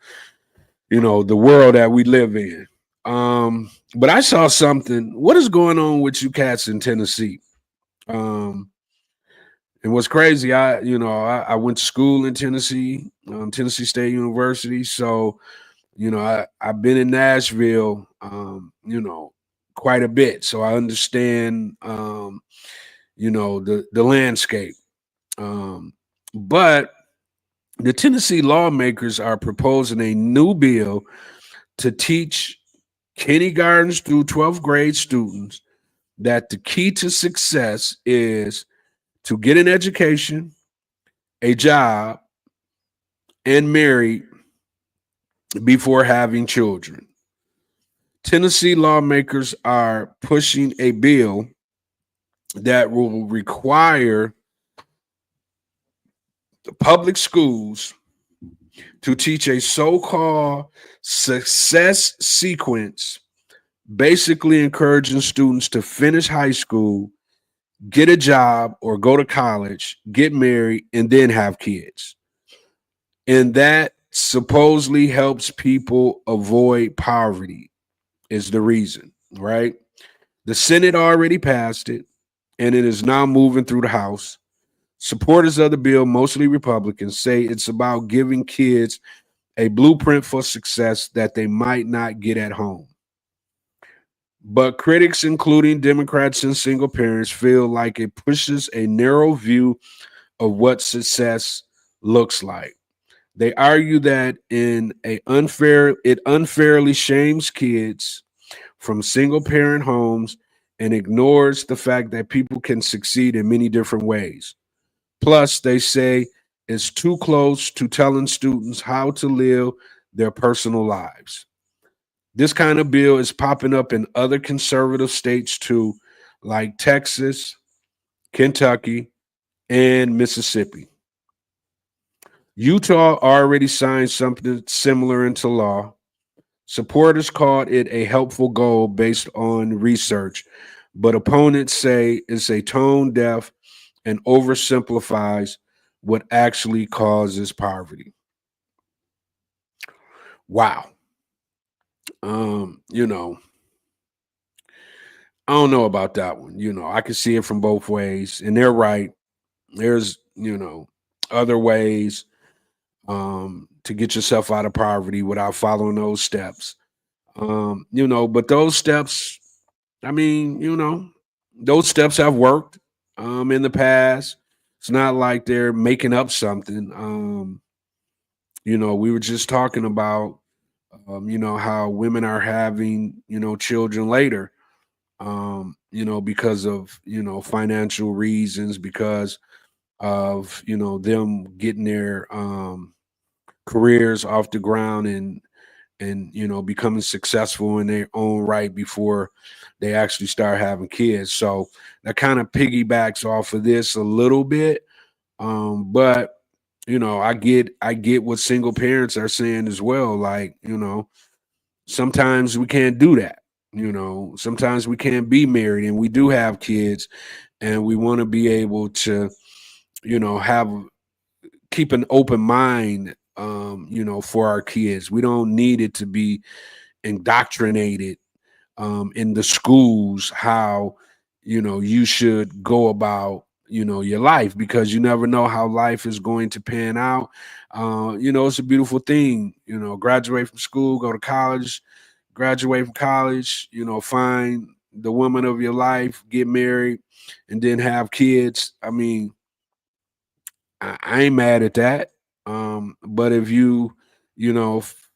world that we live in. But I saw something. What is going on with you cats in Tennessee? Um, and what's crazy, I went to school in Tennessee, Tennessee State University. So, I've been in Nashville, quite a bit. So I understand, the landscape. But the Tennessee lawmakers are proposing a new bill to teach kindergartens through 12th grade students that the key to success is to get an education, a job, and married before having children. Tennessee lawmakers are pushing a bill that will require the public schools to teach a so-called success sequence, basically encouraging students to finish high school, get a job or go to college, get married, and then have kids. And that supposedly helps people avoid poverty, is the reason, right? The Senate already passed it, and it is now moving through the House. Supporters of the bill, mostly Republicans, say it's about giving kids a blueprint for success that they might not get at home. But critics, including Democrats and single parents, feel like it pushes a narrow view of what success looks like. They argue that it unfairly shames kids from single parent homes and ignores the fact that people can succeed in many different ways. Plus, they say it's too close to telling students how to live their personal lives. This kind of bill is popping up in other conservative states too, like Texas, Kentucky, and Mississippi. Utah already signed something similar into law. Supporters called it a helpful goal based on research, but opponents say it's a tone deaf and oversimplifies what actually causes poverty. Wow. Um, you know, I don't know about that one. I can see it from both ways, and they're right. There's, other ways to get yourself out of poverty without following those steps. But those steps, I mean, those steps have worked in the past. It's not like they're making up something. We were just talking about, how women are having, children later, because of, financial reasons, because of, them getting their careers off the ground and becoming successful in their own right before they actually start having kids. So that kind of piggybacks off of this a little bit. But I get what single parents are saying as well. Like, sometimes we can't do that. Sometimes we can't be married and we do have kids, and we want to be able to, have keep an open mind, for our kids. We don't need it to be indoctrinated in the schools how you should go about your life, because you never know how life is going to pan out. It's a beautiful thing. Graduate from school, go to college, graduate from college, find the woman of your life, get married, and then have kids. I mean, I ain't mad at that. But if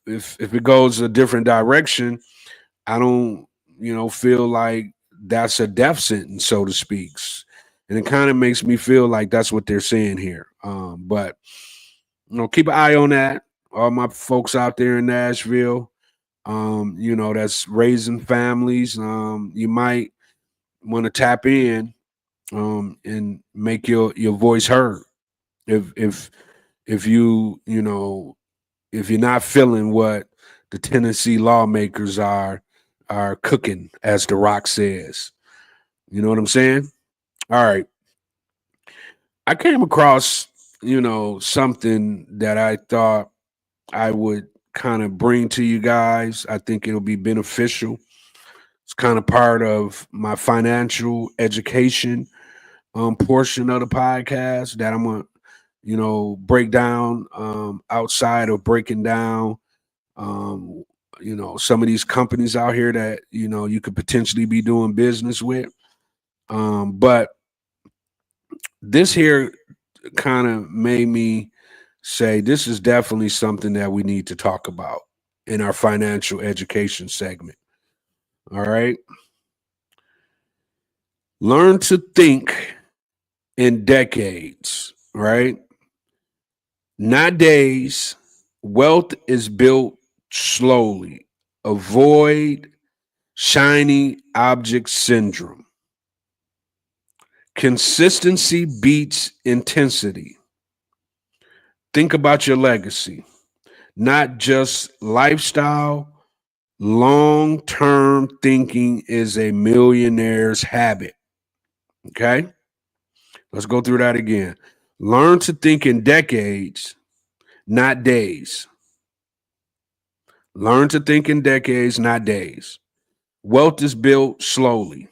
if it goes a different direction, I don't, feel like that's a death sentence, so to speak. And it kind of makes me feel like that's what they're saying here. But keep an eye on that. All my folks out there in Nashville, that's raising families. You might want to tap in and make your voice heard. If if you're not feeling what the Tennessee lawmakers are cooking, as The Rock says. You know what I'm saying? All right. I came across, something that I thought I would kind of bring to you guys. I think it'll be beneficial. It's kind of part of my financial education portion of the podcast that I'm gonna, break down outside of breaking down um, some of these companies out here that you could potentially be doing business with. But this here kind of made me say this is definitely something that we need to talk about in our financial education segment. All right. Learn to think in decades, right? Not days. Wealth is built slowly. Avoid shiny object syndrome. Consistency beats intensity. Think about your legacy, not just lifestyle. Long term thinking is a millionaire's habit. Okay. Let's go through that again. Learn to think in decades, not days. Learn to think in decades, not days. Wealth is built slowly.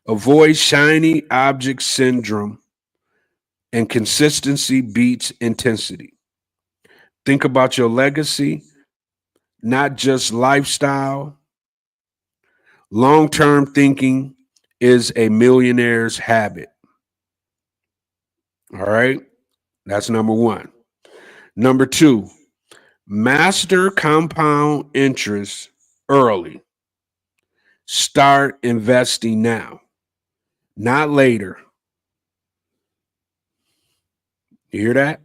Avoid shiny object syndrome, and consistency beats intensity. Think about your legacy, not just lifestyle. Long term thinking is a millionaire's habit. All right. That's number one. Number two, master compound interest early. Start investing now, not later. You hear that?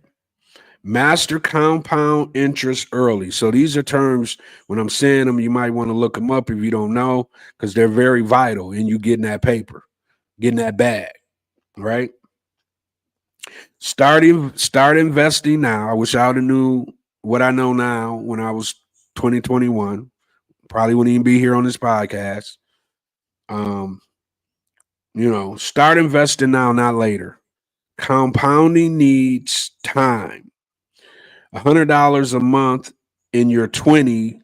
Master compound interest early. So these are terms, when I'm saying them, you might want to look them up if you don't know, because they're very vital in you getting that paper, getting that bag, right? Start investing now. I wish I would have knew what I know now when I was 2021. Probably wouldn't even be here on this podcast. Um, start investing now, not later. Compounding needs time. $100 a month in your 20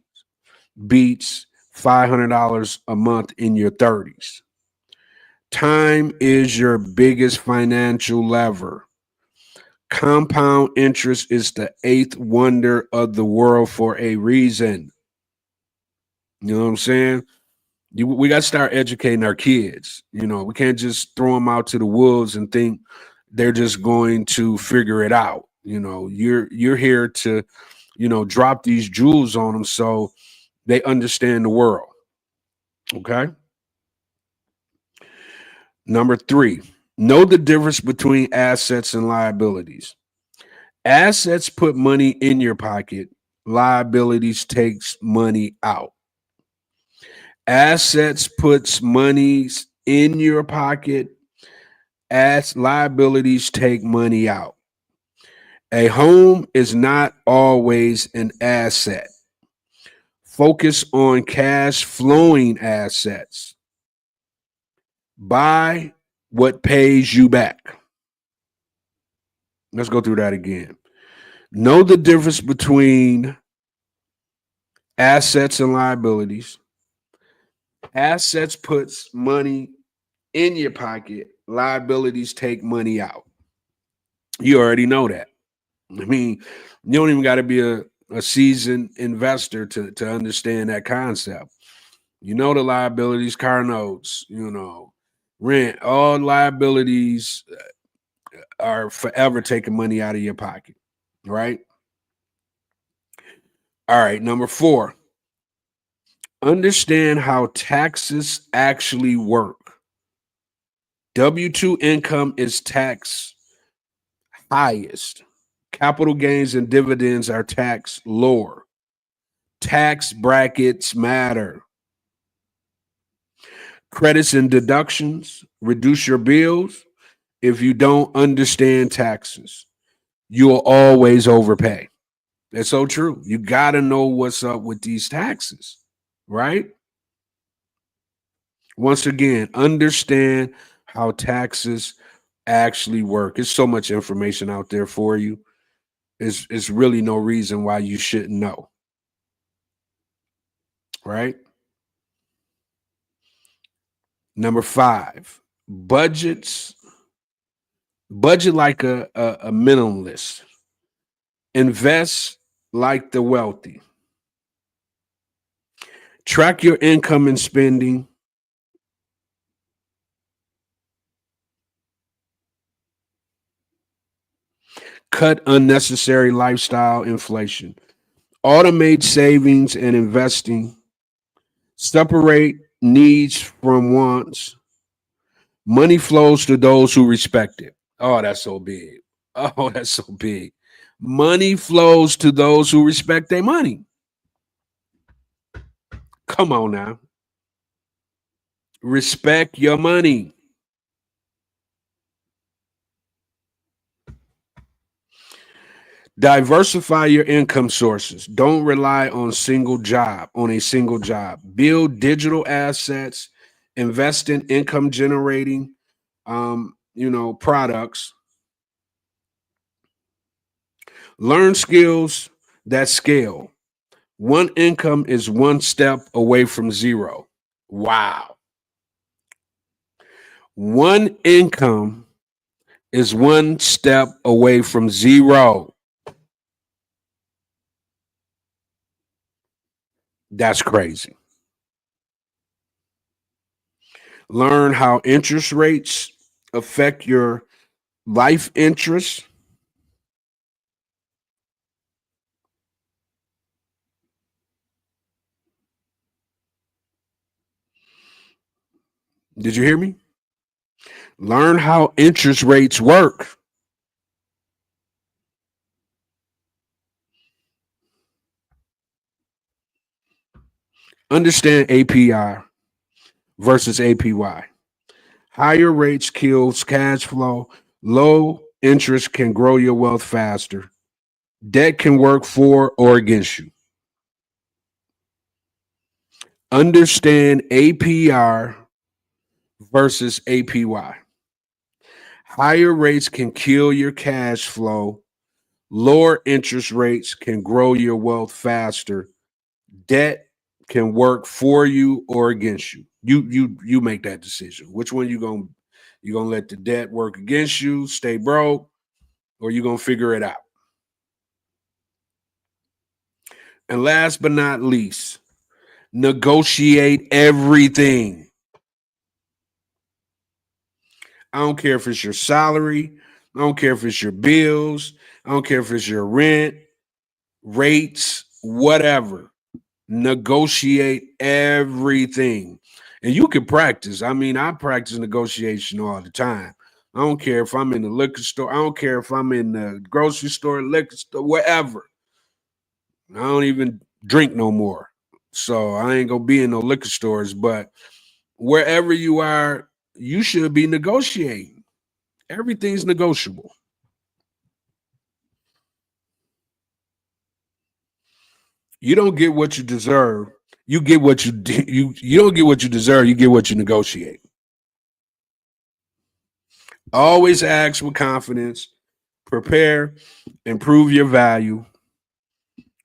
beats $500 a month in your 30s. Time is your biggest financial lever. Compound interest is the eighth wonder of the world for a reason. You know what I'm saying? We got to start educating our kids. We can't just throw them out to the wolves and think they're just going to figure it out. You're here to, drop these jewels on them so they understand the world. Okay. Number 3, know the difference between assets and liabilities. Assets put money in your pocket. Liabilities takes money out. Assets puts monies in your pocket. As liabilities take money out. A home is not always an asset. Focus on cash flowing assets. Buy what pays you back. Let's go through that again. Know the difference between assets and liabilities. Assets puts money in your pocket. Liabilities take money out. You already know that. I mean, you don't even got to be a seasoned investor to understand that concept. The liabilities, car notes, rent, all liabilities are forever taking money out of your pocket, right? All right, number 4, understand how taxes actually work. W-2 income is taxed highest. Capital gains and dividends are taxed lower. Tax brackets matter. Credits and deductions reduce your bills. If you don't understand taxes, you'll always overpay. That's so true. You got to know what's up with these taxes, right? Once again, understand how taxes actually work. There's so much information out there for you. It's really no reason why you shouldn't know, right? Number 5, budget like a minimalist. Invest like the wealthy. Track your income and spending. Cut unnecessary lifestyle inflation. Automate savings and investing. Separate needs from wants. Money flows to those who respect it. Oh, that's so big. Oh, that's so big. Money flows to those who respect their money. Come on now. Respect your money. Diversify your income sources. Don't rely on a single job. Build digital assets. Invest in income generating, products. Learn skills that scale. One income is one step away from zero. Wow. One income is one step away from zero. That's crazy. Learn how interest rates affect your life interest. Did you hear me? Learn how interest rates work. Understand APR versus APY. Higher rates kills cash flow. Low interest can grow your wealth faster. Debt can work for or against you. Understand APR versus APY. Higher rates can kill your cash flow. Lower interest rates can grow your wealth faster. Debt can work for you or against you. You make that decision. Which one you gonna let the debt work against you, stay broke, or you gonna figure it out? And last but not least, negotiate everything. I don't care if it's your salary. I don't care if it's your bills. I don't care if it's your rent, rates, whatever. Negotiate everything. And you can practice. I mean, I practice negotiation all the time. I don't care if I'm in the liquor store. I don't care if I'm in the grocery store, liquor store, wherever. I don't even drink no more. So I ain't gonna be in no liquor stores, but wherever you are, you should be negotiating. Everything's negotiable. You don't get what you deserve. You get what you don't get what you deserve. You get what you negotiate. Always ask with confidence. Prepare, improve your value.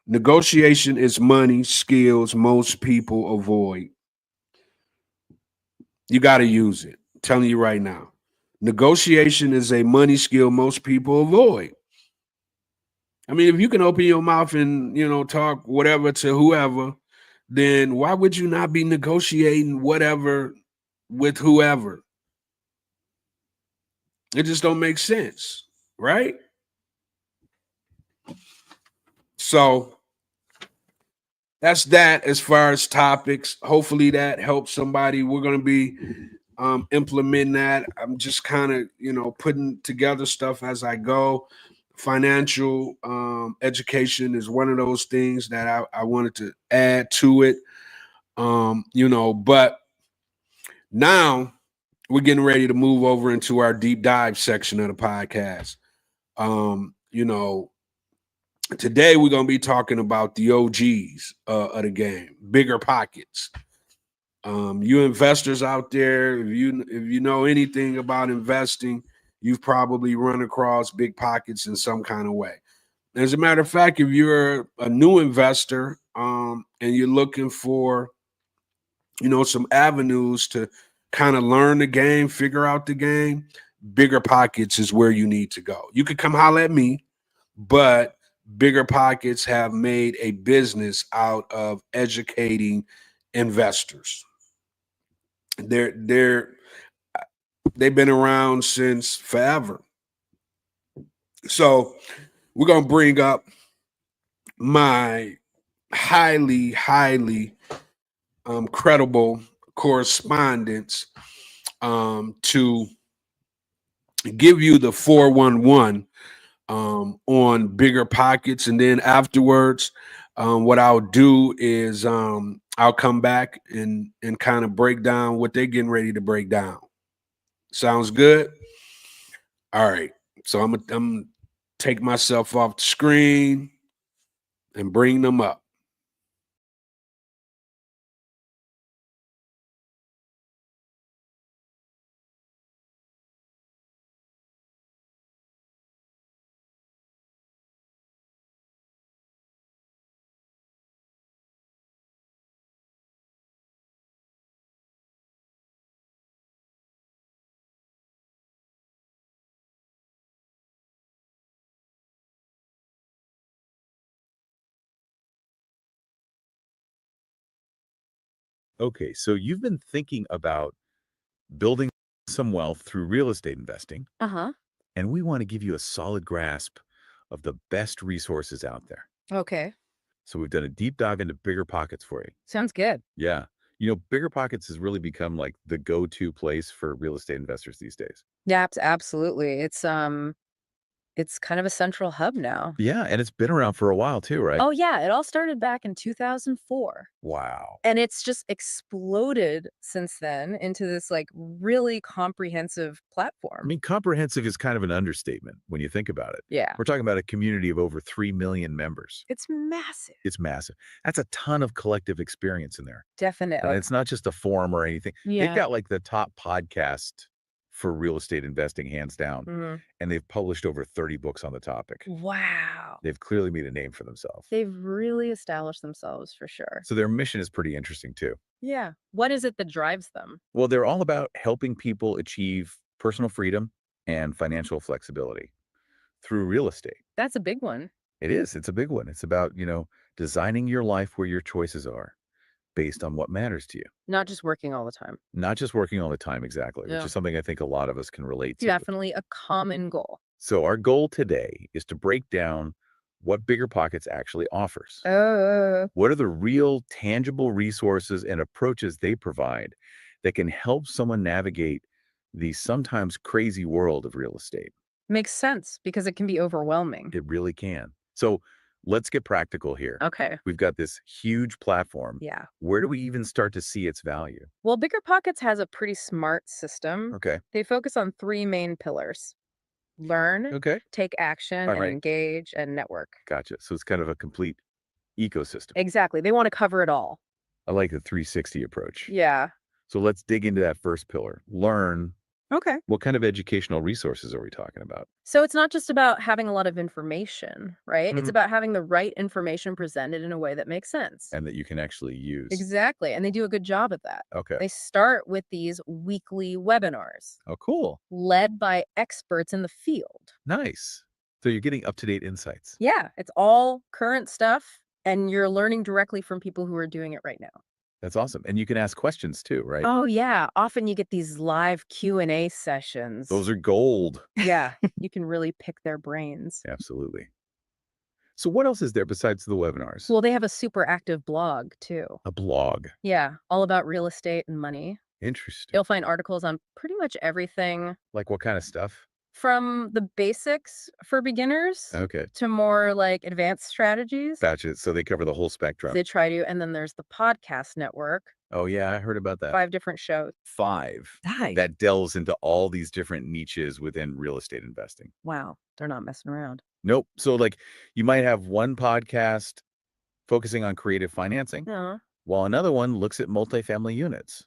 Negotiation is money skills most people avoid. You got to use it. I'm telling you right now. Negotiation is a money skill most people avoid. I mean, if you can open your mouth and, talk whatever to whoever, then why would you not be negotiating whatever with whoever? It just don't make sense, right? So that's that as far as topics. Hopefully that helps somebody. We're going to be implementing that. I'm just kind of, putting together stuff as I go. Financial education is one of those things that I wanted to add to it. But now we're getting ready to move over into our deep dive section of the podcast. Today we're going to be talking about the OGs of the game, bigger pockets. You investors out there, if you know anything about investing, you've probably run across big pockets in some kind of way. As a matter of fact, if you're a new investor and you're looking for, some avenues to kind of learn the game, figure out the game, bigger pockets is where you need to go. You could come holler at me, but bigger pockets have made a business out of educating investors. They've been around since forever. So we're gonna bring up my highly credible correspondents to give you the 411 on bigger pockets, and then afterwards what I'll do is I'll come back and kind of break down what they're getting ready to break down. Sounds good? All right. So I'm gonna take myself off the screen and bring them up. Okay, so you've been thinking about building some wealth through real estate investing, Uh-huh. and we want to give you a solid grasp of the best resources out there. Okay. So we've done a deep dive into Bigger Pockets for you. Sounds good. Yeah. Bigger Pockets has really become like the go-to place for real estate investors these days. Yeah, absolutely. It's kind of a central hub now. Yeah, and it's been around for a while too, right? Oh yeah, it all started back in 2004. Wow. And it's just exploded since then into this like really comprehensive I platform. mean, comprehensive is kind of an understatement when you think about it. Yeah. We're talking about a community of over 3 million members. It's massive. It's massive. That's a ton of collective experience in there. And Definitely. it's not just a forum or anything. They've Yeah. got like the top podcast for real estate investing, hands down. Mhm. And they've published over 30 books on the topic. Wow. They've clearly made a name for themselves. They've really established themselves for sure. So their mission is pretty interesting too. Yeah. What is it that drives them? Well, they're all about helping people achieve personal freedom and financial flexibility through real estate. That's a big one. It is. It's a big one. It's about, designing your life where your choices are based on what matters to you. Not just working all the time. Not just working all the time, exactly, which Yeah. is something I think a lot of us can relate to. Definitely a common goal. So our goal today is to break down what BiggerPockets actually offers. What are the real tangible resources and approaches they provide that can help someone navigate the sometimes crazy world of real estate? Makes sense because it can be overwhelming. It really can. So let's get practical here. Okay. We've got this huge platform. Yeah. Where do we even start to see its value? Well, BiggerPockets has a pretty smart system. Okay. They focus on 3 main pillars: learn, Okay. take action, All and right. engage, and network. Gotcha. So it's kind of a complete ecosystem. Exactly. They want to cover it all. I like the 360 approach. Yeah. So let's dig into that first pillar. Learn. Okay. What kind of educational resources are we talking about? So it's not just about having a lot of information, right? It's Mhm. about having the right information presented in a way that makes sense. And that you can actually use. Exactly. And they do a good job at that. Okay. They start with these weekly webinars Oh, cool. led by experts in the field. Nice. So you're getting up-to-date insights. Yeah, it's all current stuff, and you're learning directly from people who are doing it right now. That's awesome. And you can ask questions too, right? Oh yeah, often you get these live Q&A sessions. Those are gold. Yeah, you can really pick their brains. Absolutely. So what else is there besides the webinars? Well, they have a super active blog too. A blog. Yeah, all about real estate and money. Interesting. You'll find articles on pretty much everything Like what kind of stuff? from the basics for beginners Okay. to more like advanced strategies. Gotcha. So they cover the whole spectrum. They try to, and then there's the podcast network, Oh, yeah, I heard about that. 5 different shows. 5. Nice. That delves into all these different niches within real estate investing. Wow, they're not messing around. Nope. So like you might have one podcast focusing on creative financing, No. while another one looks at multifamily units.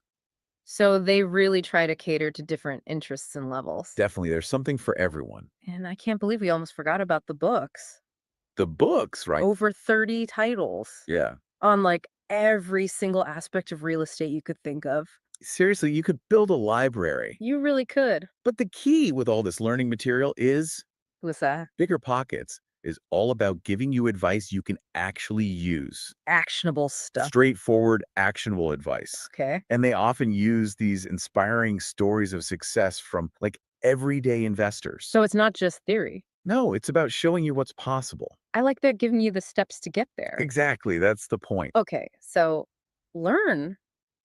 So they really try to cater to different interests and levels. Definitely, there's something for everyone. And I can't believe we almost forgot about the books. The books, right? Over 30 titles Yeah. on like every single aspect of real estate you could think of. Seriously, you could build a library. You really could. But the key with all this learning material is What's that? BiggerPockets is all about giving you advice you can actually use. Actionable stuff. Straightforward, actionable advice. Okay. And they often use these inspiring stories of success from like everyday investors. So it's not just theory. No, it's about showing you what's possible. I like that giving you the steps to get there. Exactly. That's the point. Okay, so learn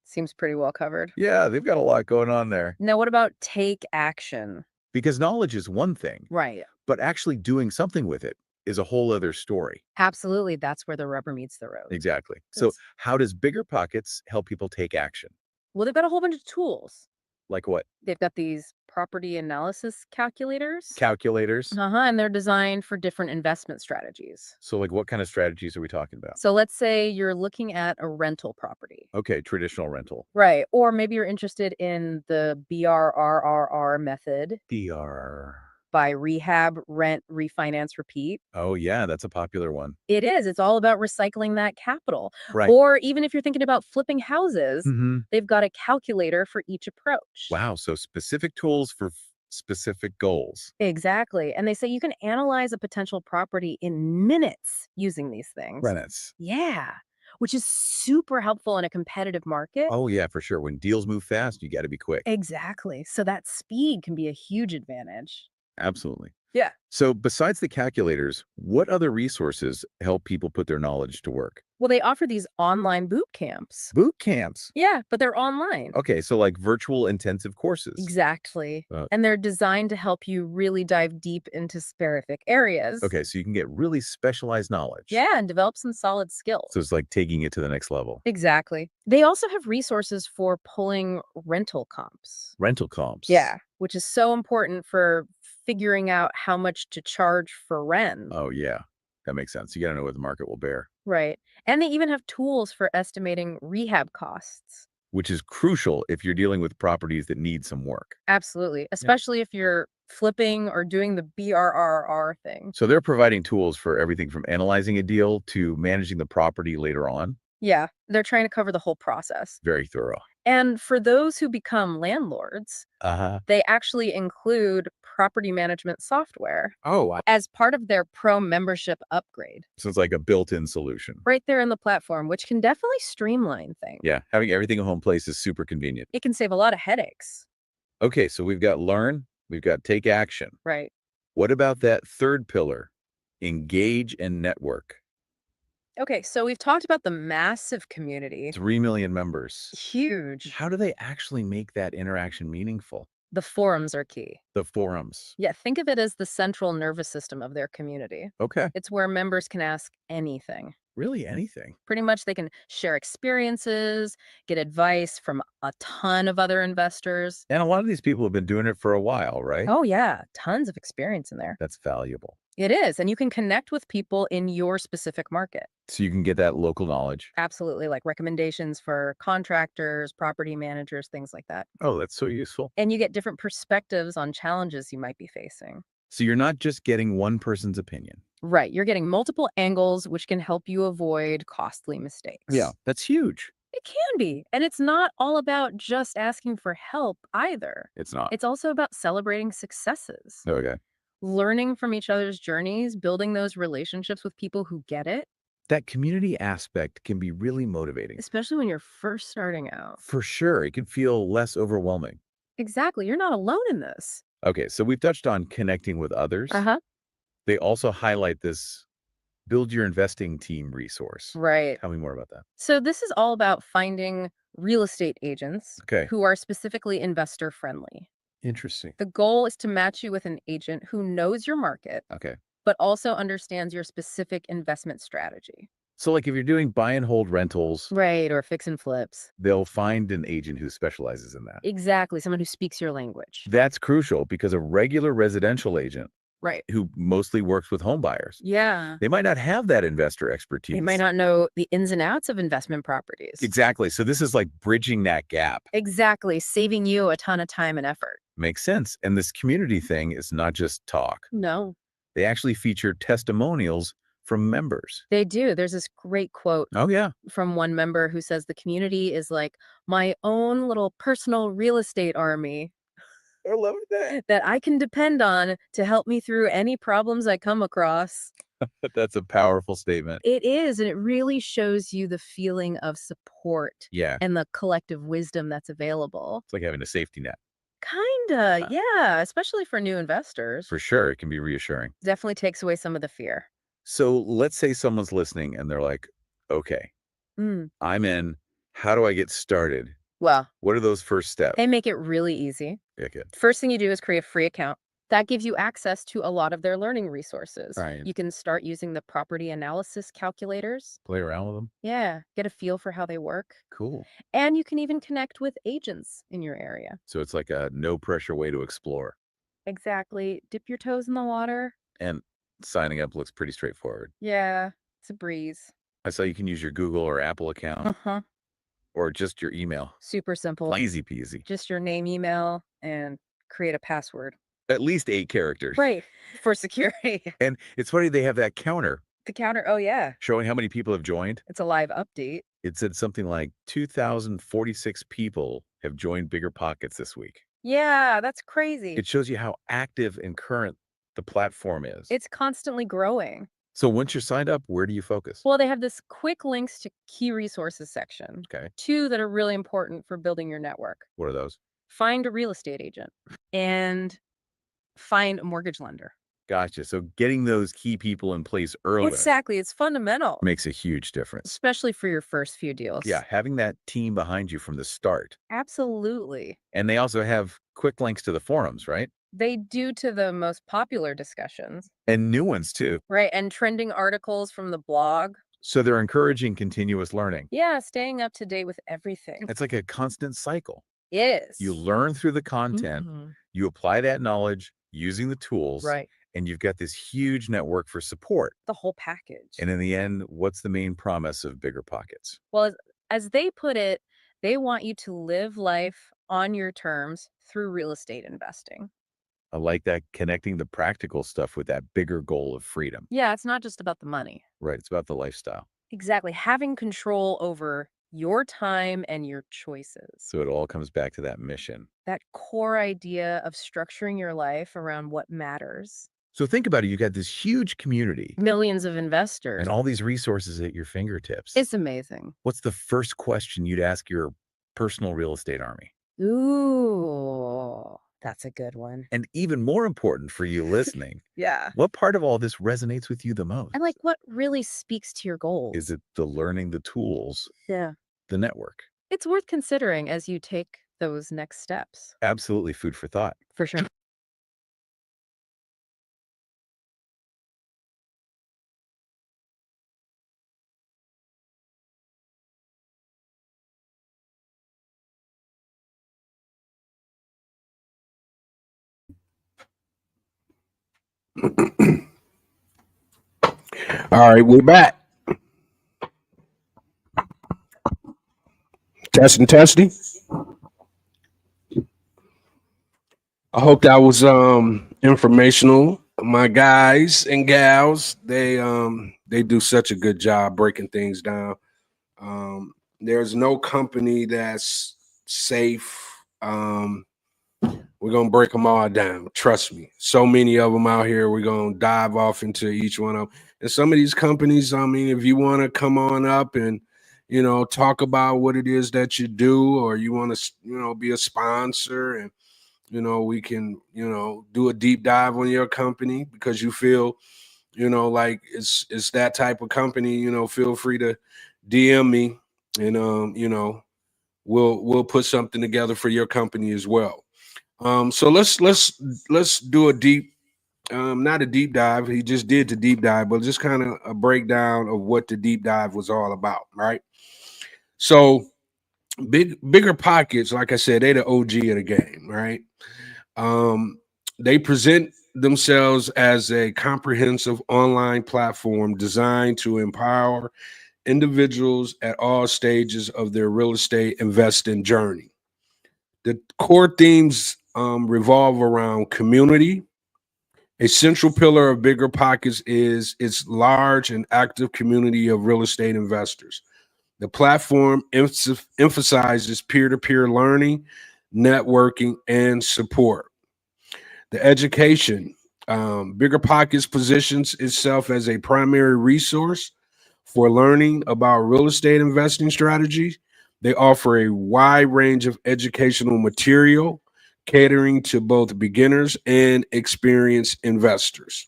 seems pretty well covered. Yeah, they've got a lot going on there. Now, what about take action? Because knowledge is one thing, Right. but actually doing something with it is a whole other story. Absolutely. That's where the rubber meets the road. Exactly. So Yes. how does BiggerPockets help people take action? Well, they've got a whole bunch of tools. Like what? They've got these property analysis calculators. Calculators? And they're designed for different investment strategies. So like what kind of strategies are we talking about? So let's say you're looking at a rental property. Okay, traditional rental. Right. Or maybe you're interested in the BRRRR method BR. by rehab, rent, refinance, repeat. Oh yeah, that's a popular one. It is. It's all about recycling that capital. Right. Or even if you're thinking about flipping houses, Mhm. they've got a calculator for each approach. Wow, so specific tools for specific goals. Exactly. And they say you can analyze a potential property in minutes using these things. Renets. Yeah. Which is super helpful in a competitive market. Oh yeah, for sure. When deals move fast, you got to be quick. Exactly. So that speed can be a huge advantage. Absolutely. Yeah. So besides the calculators, what other resources help people put their knowledge to work? Well, they offer these online boot camps. Boot camps. Yeah, but they're online. Okay, so like virtual intensive courses. Exactly. Uh, And they're designed to help you really dive deep into specific areas. Okay, so you can get really specialized knowledge. Yeah, and develop some solid skills. So it's like taking it to the next level. Exactly. They also have resources for pulling rental comps. Rental comps. Yeah, which is so important for figuring out how much to charge for rent. Oh yeah, that makes sense. You got to know what the market will bear, Right. And they even have tools for estimating rehab costs. which is crucial if you're dealing with properties that need some work. Absolutely. Especially if you're flipping or doing the BRRR thing. So they're providing tools for everything from analyzing a deal to managing the property later on. Yeah, they're trying to cover the whole process. Very thorough. And for those who become landlords, they actually include property management software Oh, as part of their pro membership upgrade. so it's like a built-in solution. Right there in the platform, which can definitely streamline things. Yeah, having everything in one place is super convenient. It can save a lot of headaches. Okay, so we've got learn, we've got take action. Right. What about that third pillar? Engage and network. Okay, so we've talked about the massive community. 3 million members. Huge. How do they actually make that interaction meaningful? The forums are key. The forums. Yeah, think of it as the central nervous system of their community. Okay. It's where members can ask anything. Really anything. Pretty much they can share experiences, get advice from a ton of other investors. And a lot of these people have been doing it for a while, right? Oh, yeah, tons of experience in there. That's valuable. It is. And you can connect with people in your specific market. So you can get that local knowledge. Absolutely, like recommendations for contractors, property managers, things like that. Oh, that's so useful. And you get different perspectives on challenges you might be facing. So you're not just getting one person's opinion. Right. You're getting multiple angles, which can help you avoid costly mistakes. Yeah, that's huge. It can be. And it's not all about just asking for help either. It's not. It's also about celebrating successes, Okay. learning from each other's journeys, building those relationships with people who get it, That community aspect can be really motivating. especially when you're first starting out. For sure. It can feel less overwhelming. Exactly. You're not alone in this. Okay, so we've touched on connecting with others. Uh-huh. They also highlight this build your investing team resource. Right. Tell me more about that. So this is all about finding real estate agents Okay. who are specifically investor friendly. Interesting. The goal is to match you with an agent who knows your market, Okay. but also understands your specific investment strategy. So like if you're doing buy and hold rentals, Right, or fix and flips. they'll find an agent who specializes in that. Exactly, someone who speaks your language. That's crucial because a regular residential agent Right. who mostly works with home buyers, Yeah. they might not have that investor expertise. They might not know the ins and outs of investment properties. Exactly. So this is like bridging that gap. Exactly, saving you a ton of time and effort. Makes sense. And this community thing is not just talk. No, They actually feature testimonials from members. they do. There's this great quote Oh, yeah. from one member who says the community is like my own little personal real estate army I love that. that I can depend on to help me through any problems I come across. That's a powerful statement. It is, and it really shows you the feeling of support Yeah. and the collective wisdom that's available. It's like having a safety net. Kinda, yeah, especially for new investors. For sure. It can be reassuring. Definitely takes away some of the fear. So let's say someone's listening and they're like, okay, Mm. I'm in. How do I get started? Well, What are those first steps? they make it really easy. Yeah, good. First thing you do is create a free account. That gives you access to a lot of their learning resources. Right. You can start using the property analysis calculators. Play around with them. Yeah, get a feel for how they work. Cool. And you can even connect with agents in your area. So it's like a no pressure way to explore. Exactly. Dip your toes in the water. And signing up looks pretty straightforward. Yeah, it's a breeze. I saw you can use your Google or Apple account Uh-huh. or just your email. Super simple. Easy peasy. Just your name, email, and create a password. At least 8 characters. Right. For security. And it's funny they have that counter The counter, oh yeah. showing how many people have joined. It's a live update. It said something like 2,046 people have joined Bigger Pockets this week. Yeah, that's crazy. It shows you how active and current the platform is. It's constantly growing. So once you're signed up, where do you focus? Well, they have this quick links to key resources section. Okay. 2 that are really important for building your network. What are those? Find a real estate agent and find a mortgage lender. Gotcha. So getting those key people in place early Exactly. It's fundamental, makes a huge difference. especially for your first few deals. Yeah, having that team behind you from the start. Absolutely. And they also have quick links to the forums, right? They do to the most popular discussions, And new ones too. right? And trending articles from the blog. So they're encouraging continuous learning. Yeah, staying up to date with everything. It's like a constant cycle. It is. You learn through the content, Mhm. you apply that knowledge using the tools, Right. and you've got this huge network for support. The whole package. And in the end, what's the main promise of Bigger Pockets? Well, as they put it, they want you to live life on your terms through real estate investing. I like that, connecting the practical stuff with that bigger goal of freedom. Yeah, it's not just about the money. Right. It's about the lifestyle. Exactly. Having control over your time and your choices. So it all comes back to that mission. That core idea of structuring your life around what matters. So think about it. You got this huge community. Millions of investors. And all these resources at your fingertips. It's amazing. What's the first question you'd ask your personal real estate army? Ooh, that's a good one. And even more important for you listening, Yeah. what part of all this resonates with you the most? And like what really speaks to your goals? Is it the learning the tools, Yeah. the network? It's worth considering as you take those next steps. Absolutely food for thought. For sure. All right, we're back. Testing. I hope that was informational. My guys and gals, they do such a good job breaking things down. There's no company that's safe. We're gonna break them all down. Trust me. So many of them out here. We're gonna dive off into each one of them. And some of these companies, I mean, if you want to come on up and talk about what it is that you do, or you want to be a sponsor, and we can do a deep dive on your company because you feel like it's that type of company. Feel free to DM me, and we'll put something together for your company as well. So let's do a deep, not a deep dive. He just did the deep dive, but just kind of a breakdown of what the deep dive was all about, right? So bigger pockets, like I said, they the OG of the game, right? They present themselves as a comprehensive online platform designed to empower individuals at all stages of their real estate investing journey. The core themes revolve around community. A central pillar of Bigger Pockets is its large and active community of real estate investors. The platform emphasizes peer-to-peer learning, networking, and support. The education. Bigger Pockets positions itself as a primary resource for learning about real estate investing strategies. They offer a wide range of educational material, catering to both beginners and experienced investors.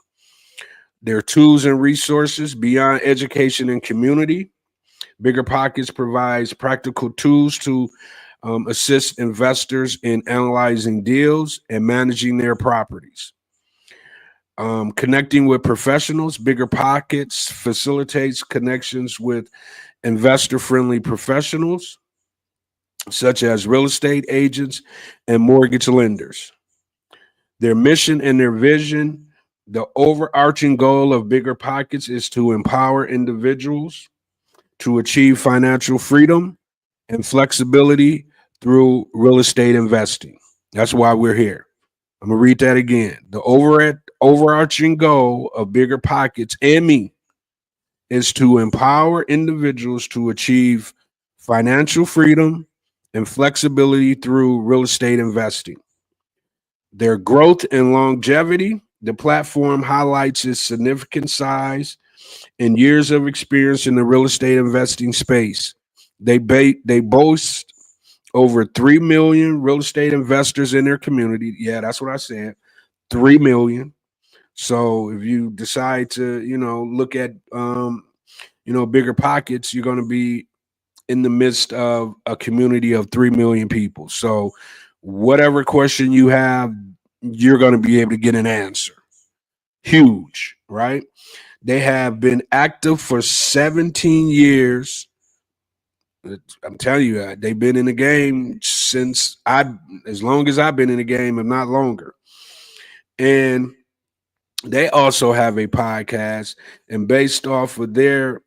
Their tools and resources beyond education and community. Bigger Pockets provides practical tools to assist investors in analyzing deals and managing their properties. Connecting with professionals. Bigger Pockets facilitates connections with investor-friendly professionals, such as real estate agents and mortgage lenders. Their mission and their vision. The overarching goal of Bigger Pockets is to empower individuals to achieve financial freedom and flexibility through real estate investing. That's why we're here. I'm going to read that again. The overarching goal of Bigger Pockets and me is to empower individuals to achieve financial freedom and flexibility through real estate investing. Their growth and longevity. The platform highlights its significant size and years of experience in the real estate investing space. They boast over 3 million real estate investors in their community. Yeah, that's what I said. 3 million. So if you decide to, look at, Bigger Pockets, you're going to be in the midst of a community of 3 million people. So whatever question you have, you're going to be able to get an answer. Huge, right? They have been active for 17 years. I'm telling you, they've been in the game as long as I've been in the game, if not longer. And they also have a podcast, and based off of their,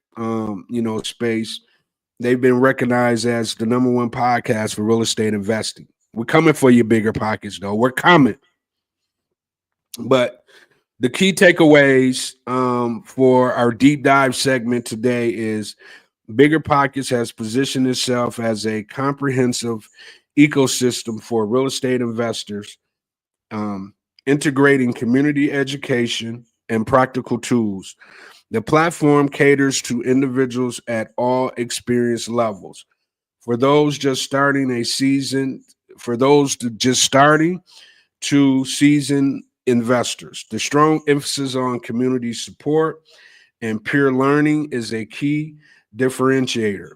space, they've been recognized as the #1 podcast for real estate investing. We're coming for you, Bigger Pockets, though. We're coming. But the key takeaways for our deep dive segment today is Bigger Pockets has positioned itself as a comprehensive ecosystem for real estate investors, integrating community education and practical tools. The platform caters to individuals at all experience levels. For those just starting a season, for those just starting to seasoned investors, the strong emphasis on community support and peer learning is a key differentiator.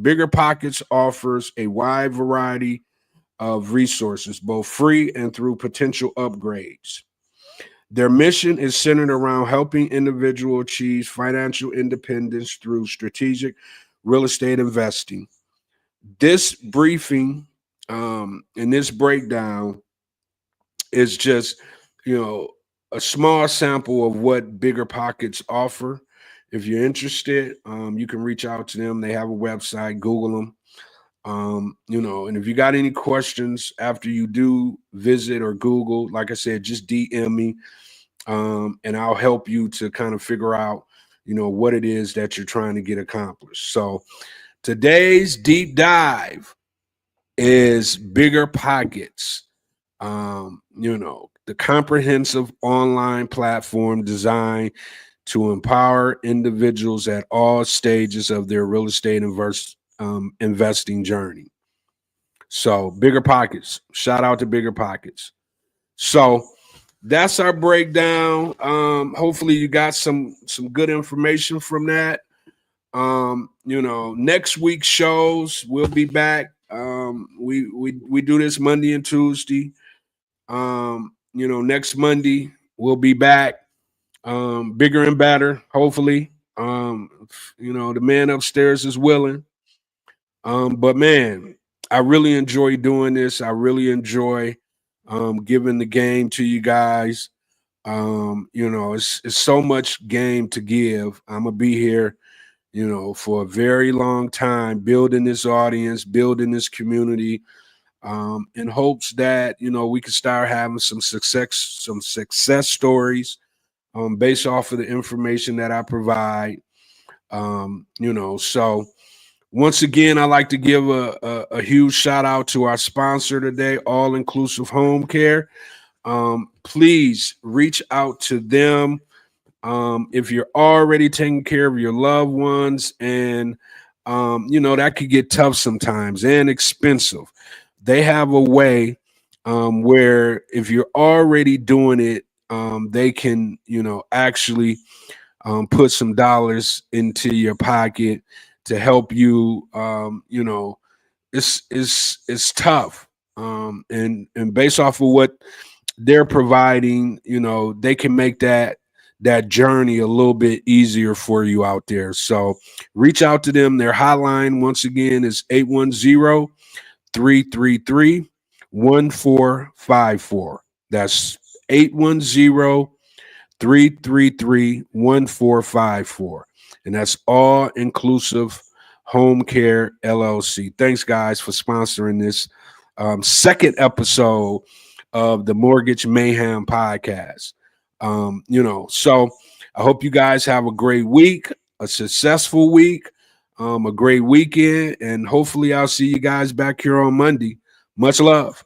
Bigger Pockets offers a wide variety of resources, both free and through potential upgrades. Their mission is centered around helping individuals achieve financial independence through strategic real estate investing. This briefing and this breakdown is just, a small sample of what Bigger Pockets offer. If you're interested, you can reach out to them. They have a website, Google them. And if you got any questions after you do visit or Google, like I said, just DM me, and I'll help you to kind of figure out, what it is that you're trying to get accomplished. So today's deep dive is Bigger Pockets. The comprehensive online platform designed to empower individuals at all stages of their real estate investing journey. So Bigger Pockets, shout out to Bigger Pockets. So that's our breakdown. Hopefully you got some good information from that. Next week's shows, we'll be back. We do this Monday and Tuesday. Next Monday we'll be back, bigger and better, hopefully. The man upstairs is willing. But man, I really enjoy doing this. I really enjoy giving the game to you guys. It's so much game to give. I'm gonna be here, for a very long time, building this audience, building this community, in hopes that we can start having some success stories based off of the information that I provide. So once again, I'd like to give a huge shout out to our sponsor today, All Inclusive Home Care. Please reach out to them if you're already taking care of your loved ones, and that could get tough sometimes and expensive. They have a way where if you're already doing it, they can, actually put some dollars into your pocket to help you. It's tough. And based off of what they're providing, they can make that journey a little bit easier for you out there. So reach out to them. Their hotline, once again, is 810-333-1454. That's 810-333-1454. And that's All Inclusive Home Care LLC. Thanks, guys, for sponsoring this second episode of the Mortgage Mayhem podcast. So I hope you guys have a great week, a successful week, a great weekend, and hopefully I'll see you guys back here on Monday. Much love.